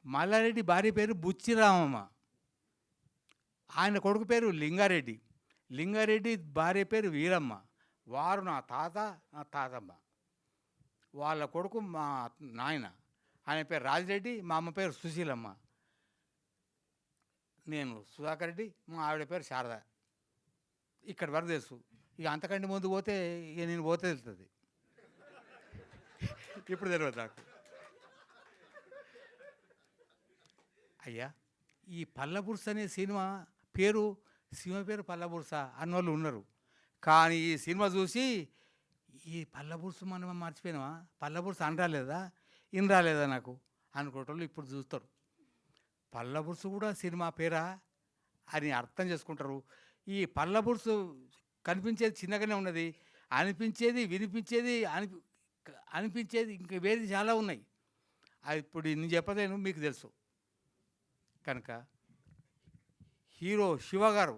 మల్లారెడ్డి భార్య పేరు బుచ్చిరామమ్మ. ఆయన కొడుకు పేరు లింగారెడ్డి భార్య పేరు వీరమ్మ. వారు నా తాతమ్మ. వాళ్ళ కొడుకు మా నాయన, ఆయన పేరు రాజిరెడ్డి, మా అమ్మ పేరు సుశీలమ్మ. నేను సుధాకర్ రెడ్డి, మా ఆవిడ పేరు శారద. ఇక్కడ వరకు తెలుసు. ఇక అంతకంటే ముందు పోతే ఇక నేను పోతే తెలుస్తుంది. ఇప్పుడు తెలియదు నాకు. అయ్యా, ఈ పల్లబుర్స అనే సినిమా పేరు పల్లబుర్స అన్నోళ్ళు ఉన్నారు. కానీ ఈ సినిమా చూసి ఈ పల్లబుర్సు మనం మర్చిపోయినావా, పల్లబుర్సు ఇన్ రాలేదా నాకు అనుకోవటోళ్ళు ఇప్పుడు చూస్తారు. పల్లబుర్సు కూడా సినిమా పేరా అని అర్థం చేసుకుంటారు. ఈ పల్లబుర్సు కనిపించేది చిన్నగానే ఉన్నది, అనిపించేది, వినిపించేది, అనిపించేది ఇంకా వేరే చాలా ఉన్నాయి. అది ఇప్పుడు నేను చెప్పలేను, మీకు తెలుసు. కనుక హీరో శివ గారు,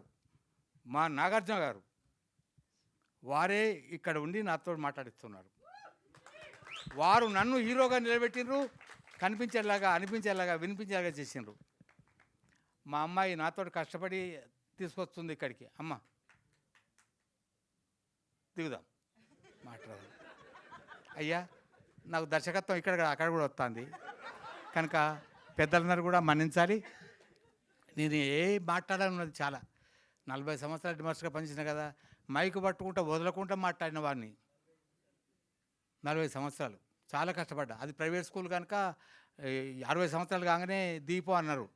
మా నాగార్జున గారు వారే ఇక్కడ ఉండి నాతో మాట్లాడిస్తున్నారు. వారు నన్ను హీరోగా నిలబెట్టిండ్రు, కనిపించేలాగా, అనిపించేలాగా, వినిపించేలాగా చేసిండ్రు. మా అమ్మాయి నాతో కష్టపడి తీసుకొస్తుంది ఇక్కడికి. అమ్మ దిగుదాం, మాట్లాడదాం. అయ్యా నాకు దర్శకత్వం అక్కడ కూడా వస్తుంది కనుక పెద్దలందరూ కూడా మన్నించాలి. నేను మాట్లాడాలన్నది చాలా 40 సంవత్సరాలు డిమాస్టర్గా పనిచేసిన కదా, మైకు పట్టుకుంటా వదలకుండా మాట్లాడిన వాడిని 40 సంవత్సరాలు చాలా కష్టపడ్డా. అది ప్రైవేట్ స్కూల్ కనుక 60 సంవత్సరాలు కాగానే దీపం అన్నారు.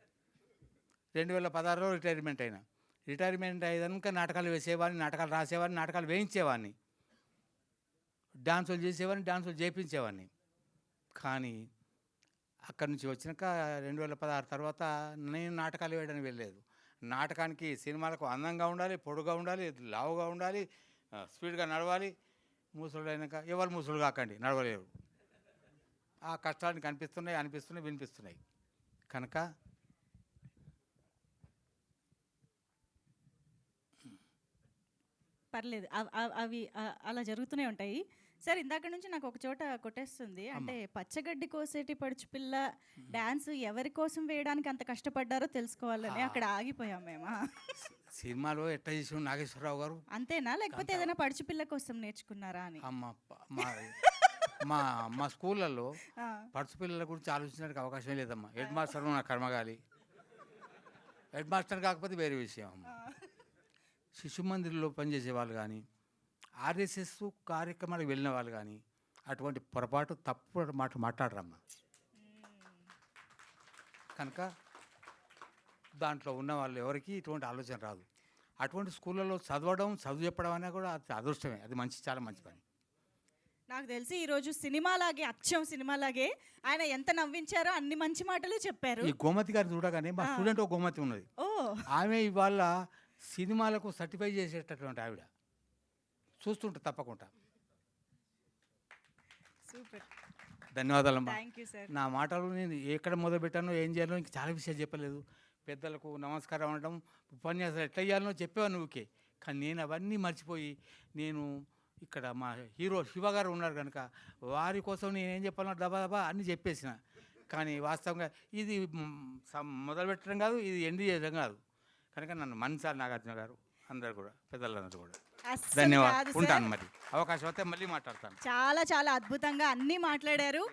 2016లో రిటైర్మెంట్ అయినా. రిటైర్మెంట్ అయ్యాక నాటకాలు వేసేవాడిని, నాటకాలు రాసేవాడిని, నాటకాలు వేయించేవాడిని, డాన్సులు చేసేవాడిని, డాన్సులు చేయించేవాడిని. కానీ అక్కడి నుంచి వచ్చినాక 2016 తర్వాత నేను నాటకాలు వేయడానికి వెళ్ళలేదు. నాటకానికి, సినిమాలకు అందంగా ఉండాలి, పొడుగా ఉండాలి, లావుగా ఉండాలి, స్పీడ్గా నడవాలి. ముసలు అయినాక ఎవరు ముసలు కాకండి, నడవలేరు. ఆ కష్టాన్ని అనిపిస్తున్నాయి, వినిపిస్తున్నాయి. కనుక పర్లేదు, అవి అలా జరుగుతూనే ఉంటాయి. సార్ ఇందాక నుంచి నాకు ఒక చోట కొట్టేస్తుంది. అంటే పచ్చగడ్డి కోసేటి పడుచు పిల్ల డాన్స్ ఎవరి కోసం వేయడానికి అంత కష్టపడ్డారో తెలుసుకోవాలని అక్కడ ఆగిపోయాం మేము. సినిమాలో ఎట్లా చేసి నాగేశ్వరరావు గారు అంతేనా, లేకపోతే ఏదైనా పడుచు పిల్ల కోసం నేర్చుకున్నారా అని? మా స్కూళ్ళల్లో పడుచు పిల్లల గురించి ఆలోచించడానికి అవకాశమే లేదమ్మా. హెడ్ మాస్టర్ నా కర్మగాలి, హెడ్ మాస్టర్ కాకపోతే వేరే విషయం అమ్మ. శిశు మందిర్లో పనిచేసే వాళ్ళు కానీ, ఆర్ఎస్ఎస్ కార్యక్రమాలకు వెళ్ళిన వాళ్ళు కానీ అటువంటి పొరపాటు, తప్పు మాట మాట్లాడరమ్మా. కనుక దాంట్లో ఉన్న వాళ్ళు ఎవరికి ఇటువంటి ఆలోచన రాదు. అటువంటి స్కూళ్ళలో చదువు చెప్పడం అనేది కూడా అది అదృష్టమే. అది చాలా మంచి పని. నాకు తెలిసి ఈరోజు సినిమాలాగే, అచ్చం సినిమాలాగే ఆయన ఎంత నవ్వించారో అన్ని మంచి మాటలు చెప్పారు. ఈ గోమతి గారిని చూడగానే మా స్టూడెంట్ ఒక గోమతి ఉన్నది. ఆమె ఇవాళ సినిమాలకు సర్టిఫై చేసేటటువంటి ఆవిడ. చూస్తుంటే తప్పకుండా. సూపర్, ధన్యవాదాలమ్మా. Thank you sir. నా మాటలు నేను ఎక్కడ మొదలుపెట్టానో, ఏం చేయాలో ఇంక చాలా విషయాలు చెప్పలేదు. పెద్దలకు నమస్కారం అనడం, ఉపన్యాసాలు ఎట్లా చేయాలనో చెప్పేవాను ఊకే. కానీ నేను అవన్నీ మర్చిపోయి, నేను ఇక్కడ మా హీరో శివ గారు ఉన్నారు కనుక వారి కోసం నేనేం చెప్పాలో దబా అన్నీ చెప్పేసిన. కానీ వాస్తవంగా ఇది మొదలు పెట్టడం కాదు, ఇది ఎండ్ చేయడం కాదు. కనుక నన్ను మన్నిసారి నాగార్జున గారు, అందరు కూడా, పెద్దలందరూ కూడా ధన్యవాదాలు. ఉంటాను, మరి అవకాశం అయితే మళ్ళీ మాట్లాడతాను. చాలా చాలా అద్భుతంగా అన్నీ మాట్లాడారు.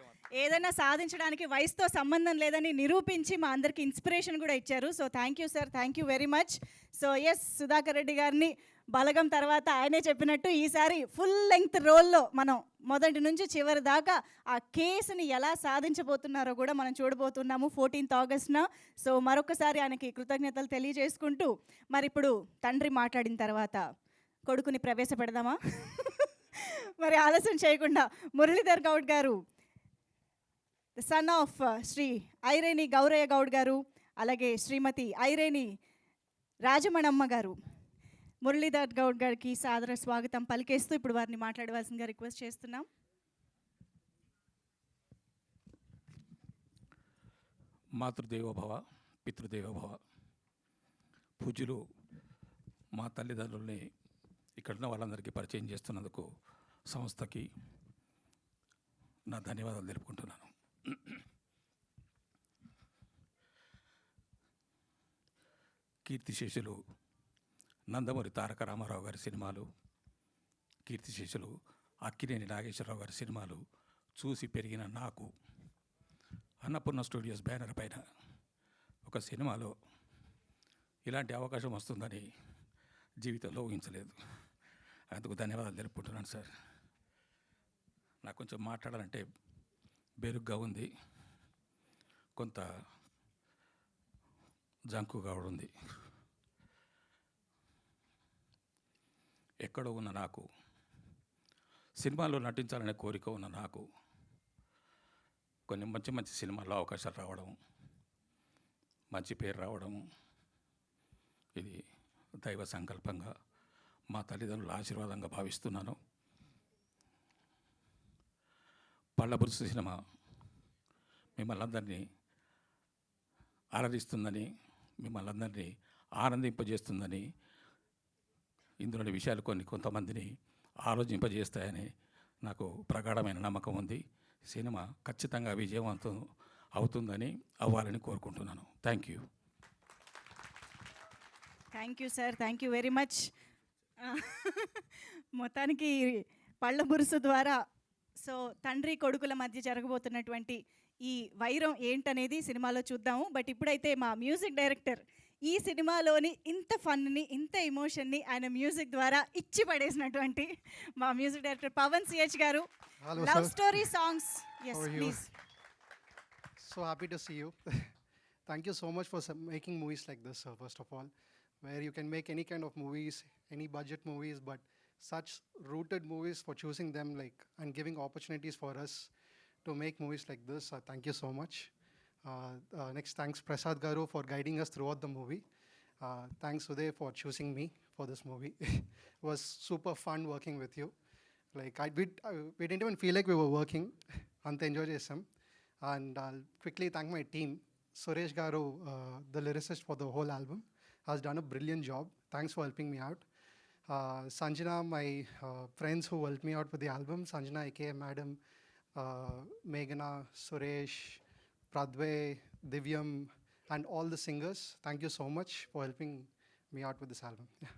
ఏదైనా సాధించడానికి వయసుతో సంబంధం లేదని నిరూపించి మా అందరికి ఇన్స్పిరేషన్ కూడా ఇచ్చారు. So thank you sir, thank you very much. So yes, Sudhakar Reddy గారిని బలగం తర్వాత ఆయనే చెప్పినట్టు ఈసారి ఫుల్ లెంగ్త్ రోల్లో మనం మొదటి నుంచి చివరి దాకా ఆ కేసుని ఎలా సాధించబోతున్నారో కూడా మనం చూడబోతున్నాము 14th ఆగస్ట్న. సో మరొకసారి ఆయనకి కృతజ్ఞతలు తెలియజేసుకుంటూ, మరి ఇప్పుడు తండ్రి మాట్లాడిన తర్వాత కొడుకుని ప్రవేశపెడదామా? మరి ఆలస్యం చేయకుండా మురళీధర్ గౌడ్ గారు, the son of Shri Aireni Gouraiah Goud గారు, అలాగే శ్రీమతి ఐరేని రాజమణమ్మ గారు, మురళీధర్ గౌడ్ గారికి సాదర స్వాగతం పలికేస్తూ ఇప్పుడు వారిని మాట్లాడవలసిందిగా రిక్వెస్ట్ చేస్తున్నాం. మాతృదేవోభవ, పితృదేవోభవ. పూజ్యులు మా తల్లిదండ్రుల్ని ఇక్కడున్న వాళ్ళందరికీ పరిచయం చేస్తున్నందుకు సంస్థకి నా ధన్యవాదాలు తెలుపుకుంటున్నాను. కీర్తిశేషులు నందమూరి తారక రామారావు గారి సినిమాలు, కీర్తిశేషులు అక్కినేని నాగేశ్వరరావు గారి సినిమాలు చూసి పెరిగిన నాకు అన్నపూర్ణ స్టూడియోస్ బ్యానర్ పైన ఒక సినిమాలో ఇలాంటి అవకాశం వస్తుందని జీవితంలో ఊహించలేదు. అందుకు ధన్యవాదాలు తెలుపుకుంటున్నాను సార్. నాకు కొంచెం మాట్లాడాలంటే బెరుగ్గా ఉంది, కొంత జంకుగా ఉంది. ఎక్కడో ఉన్న నాకు, సినిమాలో నటించాలనే కోరిక ఉన్న నాకు కొన్ని మంచి మంచి సినిమాల్లో అవకాశాలు రావడం, మంచి పేరు రావడం, ఇది దైవ సంకల్పంగా, మా తల్లిదండ్రుల ఆశీర్వాదంగా భావిస్తున్నాను. పళ్ళబురుసు సినిమా మిమ్మల్ని అందరినీ అలరిస్తుందని, మిమ్మల్ని అందరినీ ఆనందింపజేస్తుందని, ఇందులోని విషయాలు కొంతమందిని ఆలోచింపజేస్తాయని నాకు ప్రగాఢమైన నమ్మకం ఉంది. సినిమా ఖచ్చితంగా విజయవంతం అవుతుందని, అవ్వాలని కోరుకుంటున్నాను. Thank you. Thank you sir, thank you very much. మొత్తానికి పళ్ళ బురుసు ద్వారా సో తండ్రి కొడుకుల మధ్య జరగబోతున్నటువంటి ఈ వైరం ఏంటనేది సినిమాలో చూద్దాము. బట్ ఇప్పుడైతే మా మ్యూజిక్ డైరెక్టర్ ఈ సినిమాలోని ఇంత ఫన్ని, ఇంత ఎమోషన్ని ఆయన మ్యూజిక్ ద్వారా ఇచ్చి పడేసినటువంటి మా మ్యూజిక్ డైరెక్టర్ పవన్ సిహెచ్ గారు. Hello, love sir. Story songs. Yes How are you? Please. So happy to see you. Thank you so much for making movies like this, first of all, where you can make any kind of movies, any budget movies, but such rooted movies, for choosing them like and giving opportunities for us to make movies like this. Thank you so much. Next, thanks Prasad Garu for guiding us throughout the movie. Thanks Uday for choosing me for this movie. It was super fun working with you. Like we didn't even feel like we were working. Anta enjoy chesam. And I'll quickly thank my team. Suresh Garu, the lyricist for the whole album, has done a brilliant job. Thanks for helping me out. Sanjana, my friends who helped me out with the album, Sanjana, aka Madam, Meghana, Suresh, Pradve, Divyam, and all the singers, thank you so much for helping me out with this album. Yeah.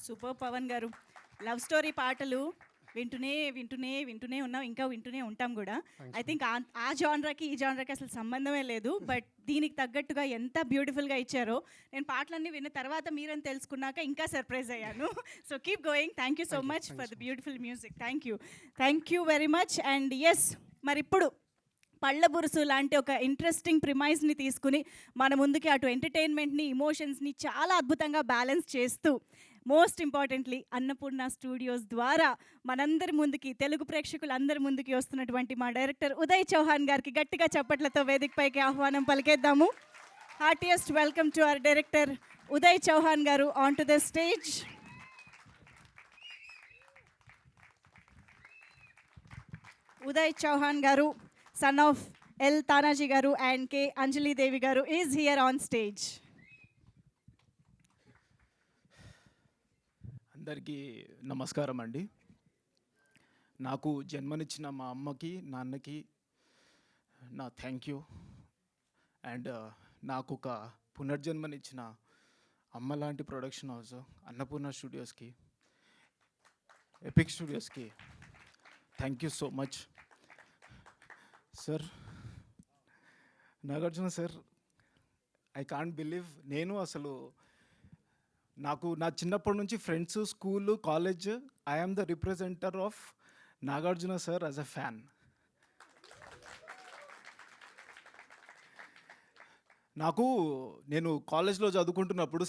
Super Pawan గారు. Love story పాటలు వింటూనే వింటూనే వింటూనే ఉన్నాం, ఇంకా వింటూనే ఉంటాం కూడా. ఐ థింక్ ఆ జానరాకి ఈ జానరాకి అసలు సంబంధమే లేదు. బట్ దీనికి తగ్గట్టుగా ఎంత బ్యూటిఫుల్గా ఇచ్చారో నేను పాటలన్నీ విన్న తర్వాత మీరని తెలుసుకున్నాక ఇంకా సర్ప్రైజ్ అయ్యాను. So keep going. Thank you so much for the beautiful music. Thank you very much. And yes, మరి ఇప్పుడు పళ్ళ బురుసు లాంటి ఒక ఇంట్రెస్టింగ్ ప్రిమైజ్ని తీసుకుని మన ముందుకి అటు ఎంటర్టైన్మెంట్ని, ఇమోషన్స్ని చాలా అద్భుతంగా బ్యాలెన్స్ చేస్తూ, మోస్ట్ ఇంపార్టెంట్లీ అన్నపూర్ణ స్టూడియోస్ ద్వారా మనందరి ముందుకి, తెలుగు ప్రేక్షకులందరి ముందుకి వస్తున్నటువంటి మా డైరెక్టర్ ఉదయ్ చౌహాన్ గారికి గట్టిగా చప్పట్లతో వేదికపైకి ఆహ్వానం పలికేద్దాము. Heartiest welcome to our director Uday Chauhan గారు on to the stage. Uday Chauhan గారు, సన్ ఆఫ్ ఎల్ తానాజీ గారు అండ్ కే అంజలి దేవి గారు, ఈజ్ హియర్ ఆన్ స్టేజ్. అందరికీ నమస్కారం అండి. నాకు జన్మనిచ్చిన మా అమ్మకి, నాన్నకి నా థ్యాంక్ యూ. అండ్ నాకు ఒక పునర్జన్మనిచ్చిన అమ్మ లాంటి ప్రొడక్షన్ హౌస్ అన్నపూర్ణ స్టూడియోస్కి, ఎపిక్ స్టూడియోస్కి thank you so much. Sir, Nagarjuna sir, I can't believe, నేను అసలు నాకు నా చిన్నప్పటి నుంచి friends, school, college, I'm the representer of Nagarjuna sir as a fan. నేను కాలేజ్లో చదువుకుంటున్నప్పుడు,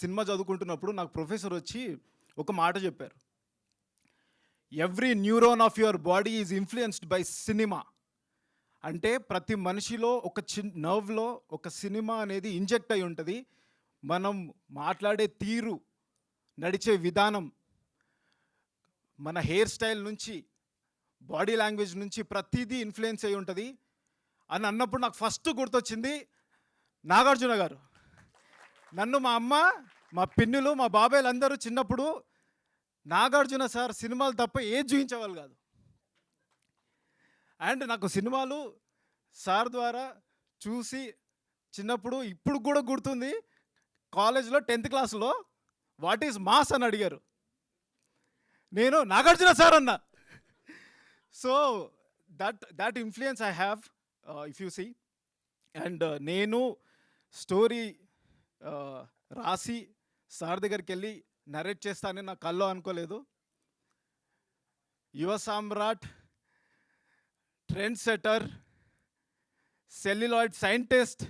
సినిమా చదువుకుంటున్నప్పుడు నాకు ప్రొఫెసర్ వచ్చి ఒక మాట చెప్పారు. Every neuron of your body is influenced by cinema. అంటే ప్రతి మనిషిలో ఒక నర్వ్లో ఒక సినిమా అనేది ఇంజెక్ట్ అయి ఉంటుంది. మనం మాట్లాడే తీరు, నడిచే విధానం, మన హెయిర్ స్టైల్ నుంచి, బాడీ లాంగ్వేజ్ నుంచి ప్రతిదీ ఇన్ఫ్లుయెన్స్ అయి ఉంటుంది అని అన్నప్పుడు నాకు ఫస్ట్ గుర్తొచ్చింది నాగార్జున గారు. నన్ను మా అమ్మ, మా పిన్నులు, మా బాబాయ్లు అందరూ చిన్నప్పుడు నాగార్జున సార్ సినిమాలు తప్ప ఏది చూపించేవాళ్ళు కాదు. అండ్ నాకు సినిమాలు సార్ ద్వారా చూసి చిన్నప్పుడు, ఇప్పుడు కూడా గుర్తుంది, కాలేజ్లో 10th క్లాస్లో వాట్ ఈజ్ మాస్ అని అడిగారు. నేను నాగార్జున సార్ అన్నా. So that influence I have, if you see. And నేను స్టోరీ రాసి సార్ దగ్గరికి వెళ్ళి నరేట్ చేస్తానని నా కల్లో అనుకోలేదు. Yuva Samrat, trend setter, celluloid scientist,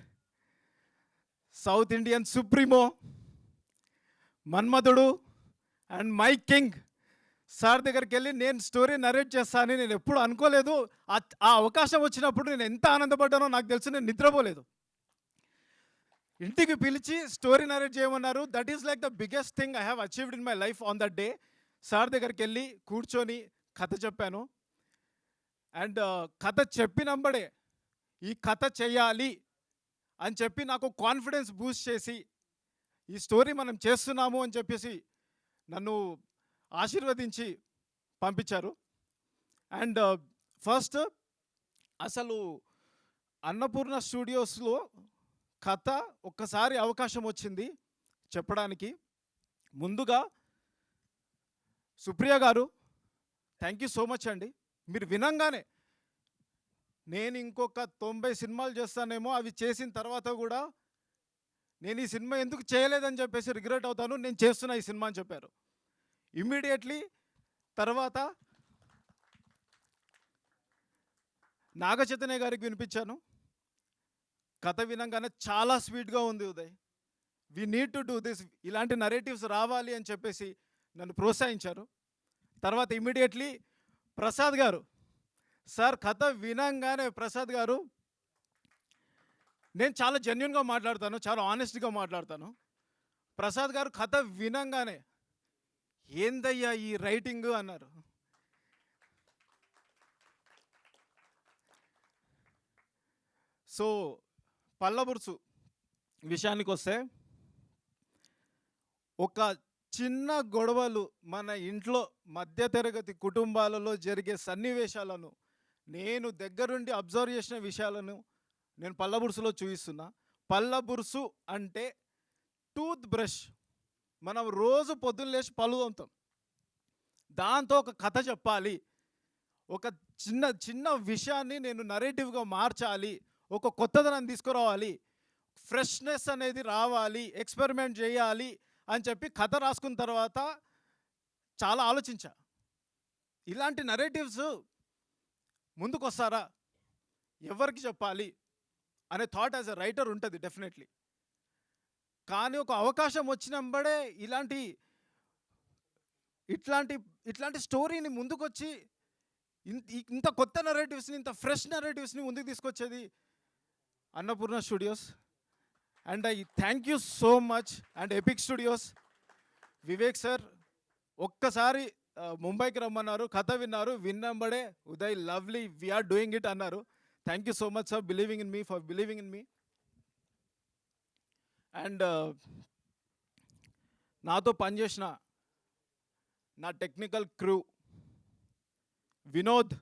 south Indian supremo, Manmadhudu and my king sir దగ్గరికి వెళ్ళి నేను స్టోరీ నరేట్ చేస్తానని నేను ఎప్పుడు అనుకోలేదు. ఆ అవకాశం వచ్చినప్పుడు నేను ఎంత ఆనందపడ్డానో నాకు తెలుసు. నేను నిద్రపోలేదు. ఇంటికి పిలిచి స్టోరీ నరేట్ చేయమన్నారు. That is like the biggest thing I have achieved in my life on that day. Sir దగ్గరికి వెళ్ళి కూర్చొని కథ చెప్పాను. అండ్ కథ చెప్పినంబడే ఈ కథ చెయ్యాలి అని చెప్పి నాకు కాన్ఫిడెన్స్ బూస్ట్ చేసి ఈ స్టోరీ మనం చేస్తున్నాము అని చెప్పేసి నన్ను ఆశీర్వదించి పంపించారు. అండ్ ఫస్ట్ అసలు అన్నపూర్ణ స్టూడియోస్లో కథ ఒక్కసారి అవకాశం వచ్చింది చెప్పడానికి. ముందుగా సుప్రియ గారు థ్యాంక్ యూ సో మచ్ అండి. మీరు వినంగానే నేను ఇంకొక 90 సినిమాలు చేస్తానేమో, అవి చేసిన తర్వాత కూడా నేను ఈ సినిమా ఎందుకు చేయలేదని చెప్పేసి రిగ్రెట్ అవుతాను, నేను చేస్తున్నా ఈ సినిమా అని చెప్పారు. ఇమ్మీడియట్లీ తర్వాత నాగ చైతన్య గారికి వినిపించాను. కథ వినంగానే చాలా స్వీట్గా ఉంది Uday, we need to do this, ఇలాంటి నరేటివ్స్ రావాలి అని చెప్పేసి నన్ను ప్రోత్సహించారు. తర్వాత ఇమ్మీడియట్లీ ప్రసాద్ గారు, సార్ కథ వినంగానే ప్రసాద్ గారు, నేను చాలా జెన్యున్గా మాట్లాడతాను, చాలా ఆనెస్ట్గా మాట్లాడతాను. ప్రసాద్ గారు కథ వినంగానే ఏందయ్యా ఈ రైటింగ్ అన్నారు. సో పల్లబురుసు విషయానికి వస్తే, ఒక చిన్న గొడవలు మన ఇంట్లో మధ్యతరగతి కుటుంబాలలో జరిగే సన్నివేశాలను నేను దగ్గరుండి అబ్జర్వ్ చేసిన విషయాలను నేను పల్లబురుసులో చూపిస్తున్నా. పల్లబురుసు అంటే టూత్ బ్రష్, మనం రోజు పొద్దున్న లేచి పళ్ళు తోముతాం, దాంతో ఒక కథ చెప్పాలి, ఒక చిన్న చిన్న విషయాన్ని నేను నరేటివ్గా మార్చాలి, ఒక కొత్తదనాన్ని తీసుకురావాలి, ఫ్రెష్నెస్ అనేది రావాలి, ఎక్స్పెరిమెంట్ చేయాలి అని చెప్పి కథ రాసుకున్న తర్వాత చాలా ఆలోచించా. ఇలాంటి నరేటివ్స్ ముందుకు వస్తారా, ఎవరికి చెప్పాలి అనే థాట్ యాజ్ ఎ రైటర్ ఉంటుంది డెఫినెట్లీ. కానీ ఒక అవకాశం వచ్చినప్పుడే ఇట్లాంటి స్టోరీని ముందుకొచ్చి ఇంత కొత్త నరేటివ్స్ని, ఇంత ఫ్రెష్ నరేటివ్స్ని ముందుకు తీసుకొచ్చేది Annapurna Studios. And I thank you so much and Epic Studios. Vivek sir ఒక్కసారి ముంబైకి రమ్మన్నారు, కథ విన్నారు, విన్నబడే Uday lovely we're doing it అన్నారు. Thank you so much sir, believing in me, for believing in me. And నాతో పనిచేసిన నా technical crew, Vinod,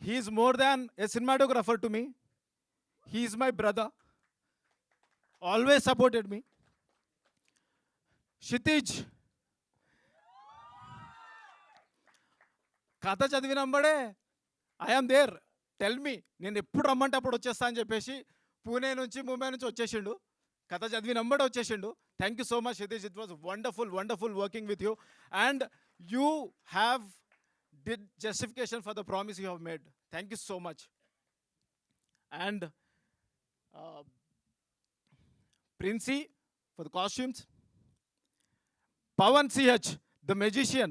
he is more than a cinematographer to me. He is my brother, always supported me. Kshitij, కథ చదివినంబడే I am there, tell me, నేను ఎప్పుడు రమ్మంటే అప్పుడు వచ్చేస్తా అని చెప్పేసి పూణే నుంచి ముంబై నుంచి వచ్చేసిండు, కథ చదివినంబడే వచ్చేసిండు. Thank you so much Kshitij, it was wonderful working with you, and you have did justification for the promise you have made. Thank you so much. And Princey for the costumes, Pawan CH the magician.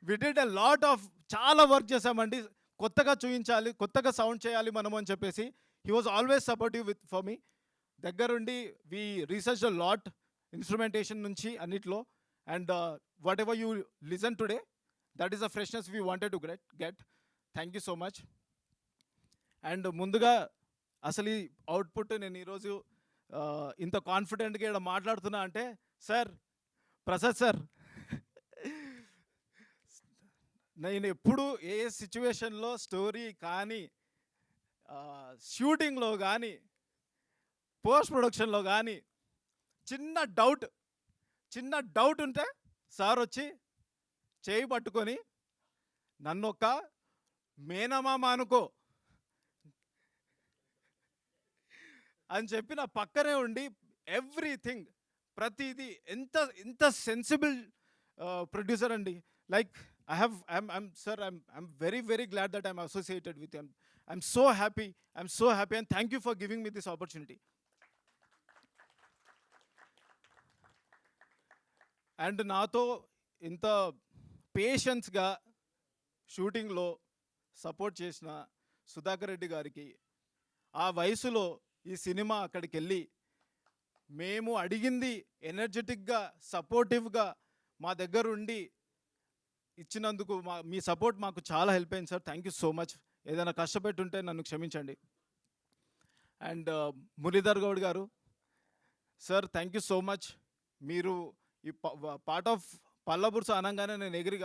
We did a lot of చాలా work చేసామండి, కొత్తగా చూపించాలి, కొత్తగా sound చేయాలి మనం అని చెప్పేసి. He was always supportive with for me. దగ్గరుండి వి రీసెర్చ్ అ లాట్, ఇన్స్ట్రుమెంటేషన్ నుంచి అన్నిట్లో. And what ever you listen today, that is the freshness we wanted to get. Thank you so much. And ముందుగా అసలు ఈ అవుట్పుట్ నేను ఈరోజు ఇంత కాన్ఫిడెంట్గా ఇక్కడ మాట్లాడుతున్నా అంటే సార్, ప్రసాద్ సార్, నేను ఎప్పుడు ఏ సిచ్యువేషన్లో స్టోరీ కానీ, షూటింగ్లో కానీ, పోస్ట్ ప్రొడక్షన్లో కానీ చిన్న డౌట్ ఉంటే సార్ వచ్చి చేయి పట్టుకొని నన్ను ఒక మేనమామ అనుకో అని చెప్పి నా పక్కనే ఉండి ఎవ్రీథింగ్, ప్రతిదీ ఎంత సెన్సిబుల్ ప్రొడ్యూసర్ అండి. Like I'm very glad that I'm associated with him. I'm so happy and thank you for giving me this opportunity. And నాతో ఇంత పేషెన్స్గా షూటింగ్లో సపోర్ట్ చేసిన సుధాకర్ రెడ్డి గారికి, ఆ వయసులో ఈ సినిమా అక్కడికి వెళ్ళి మేము అడిగింది ఎనర్జెటిక్గా, సపోర్టివ్గా మా దగ్గర ఉండి ఇచ్చినందుకు మీ సపోర్ట్ మాకు చాలా హెల్ప్ అయింది sir. Thank you so much. ఏదైనా కష్టపెట్టుంటే నన్ను క్షమించండి. అండ్ మురళీధర్ గౌడ్ గారు sir, thank you so much. మీరు ఈ పార్ట్ ఆఫ్ పల్లబుర్స అనగానే నేను ఎగిరి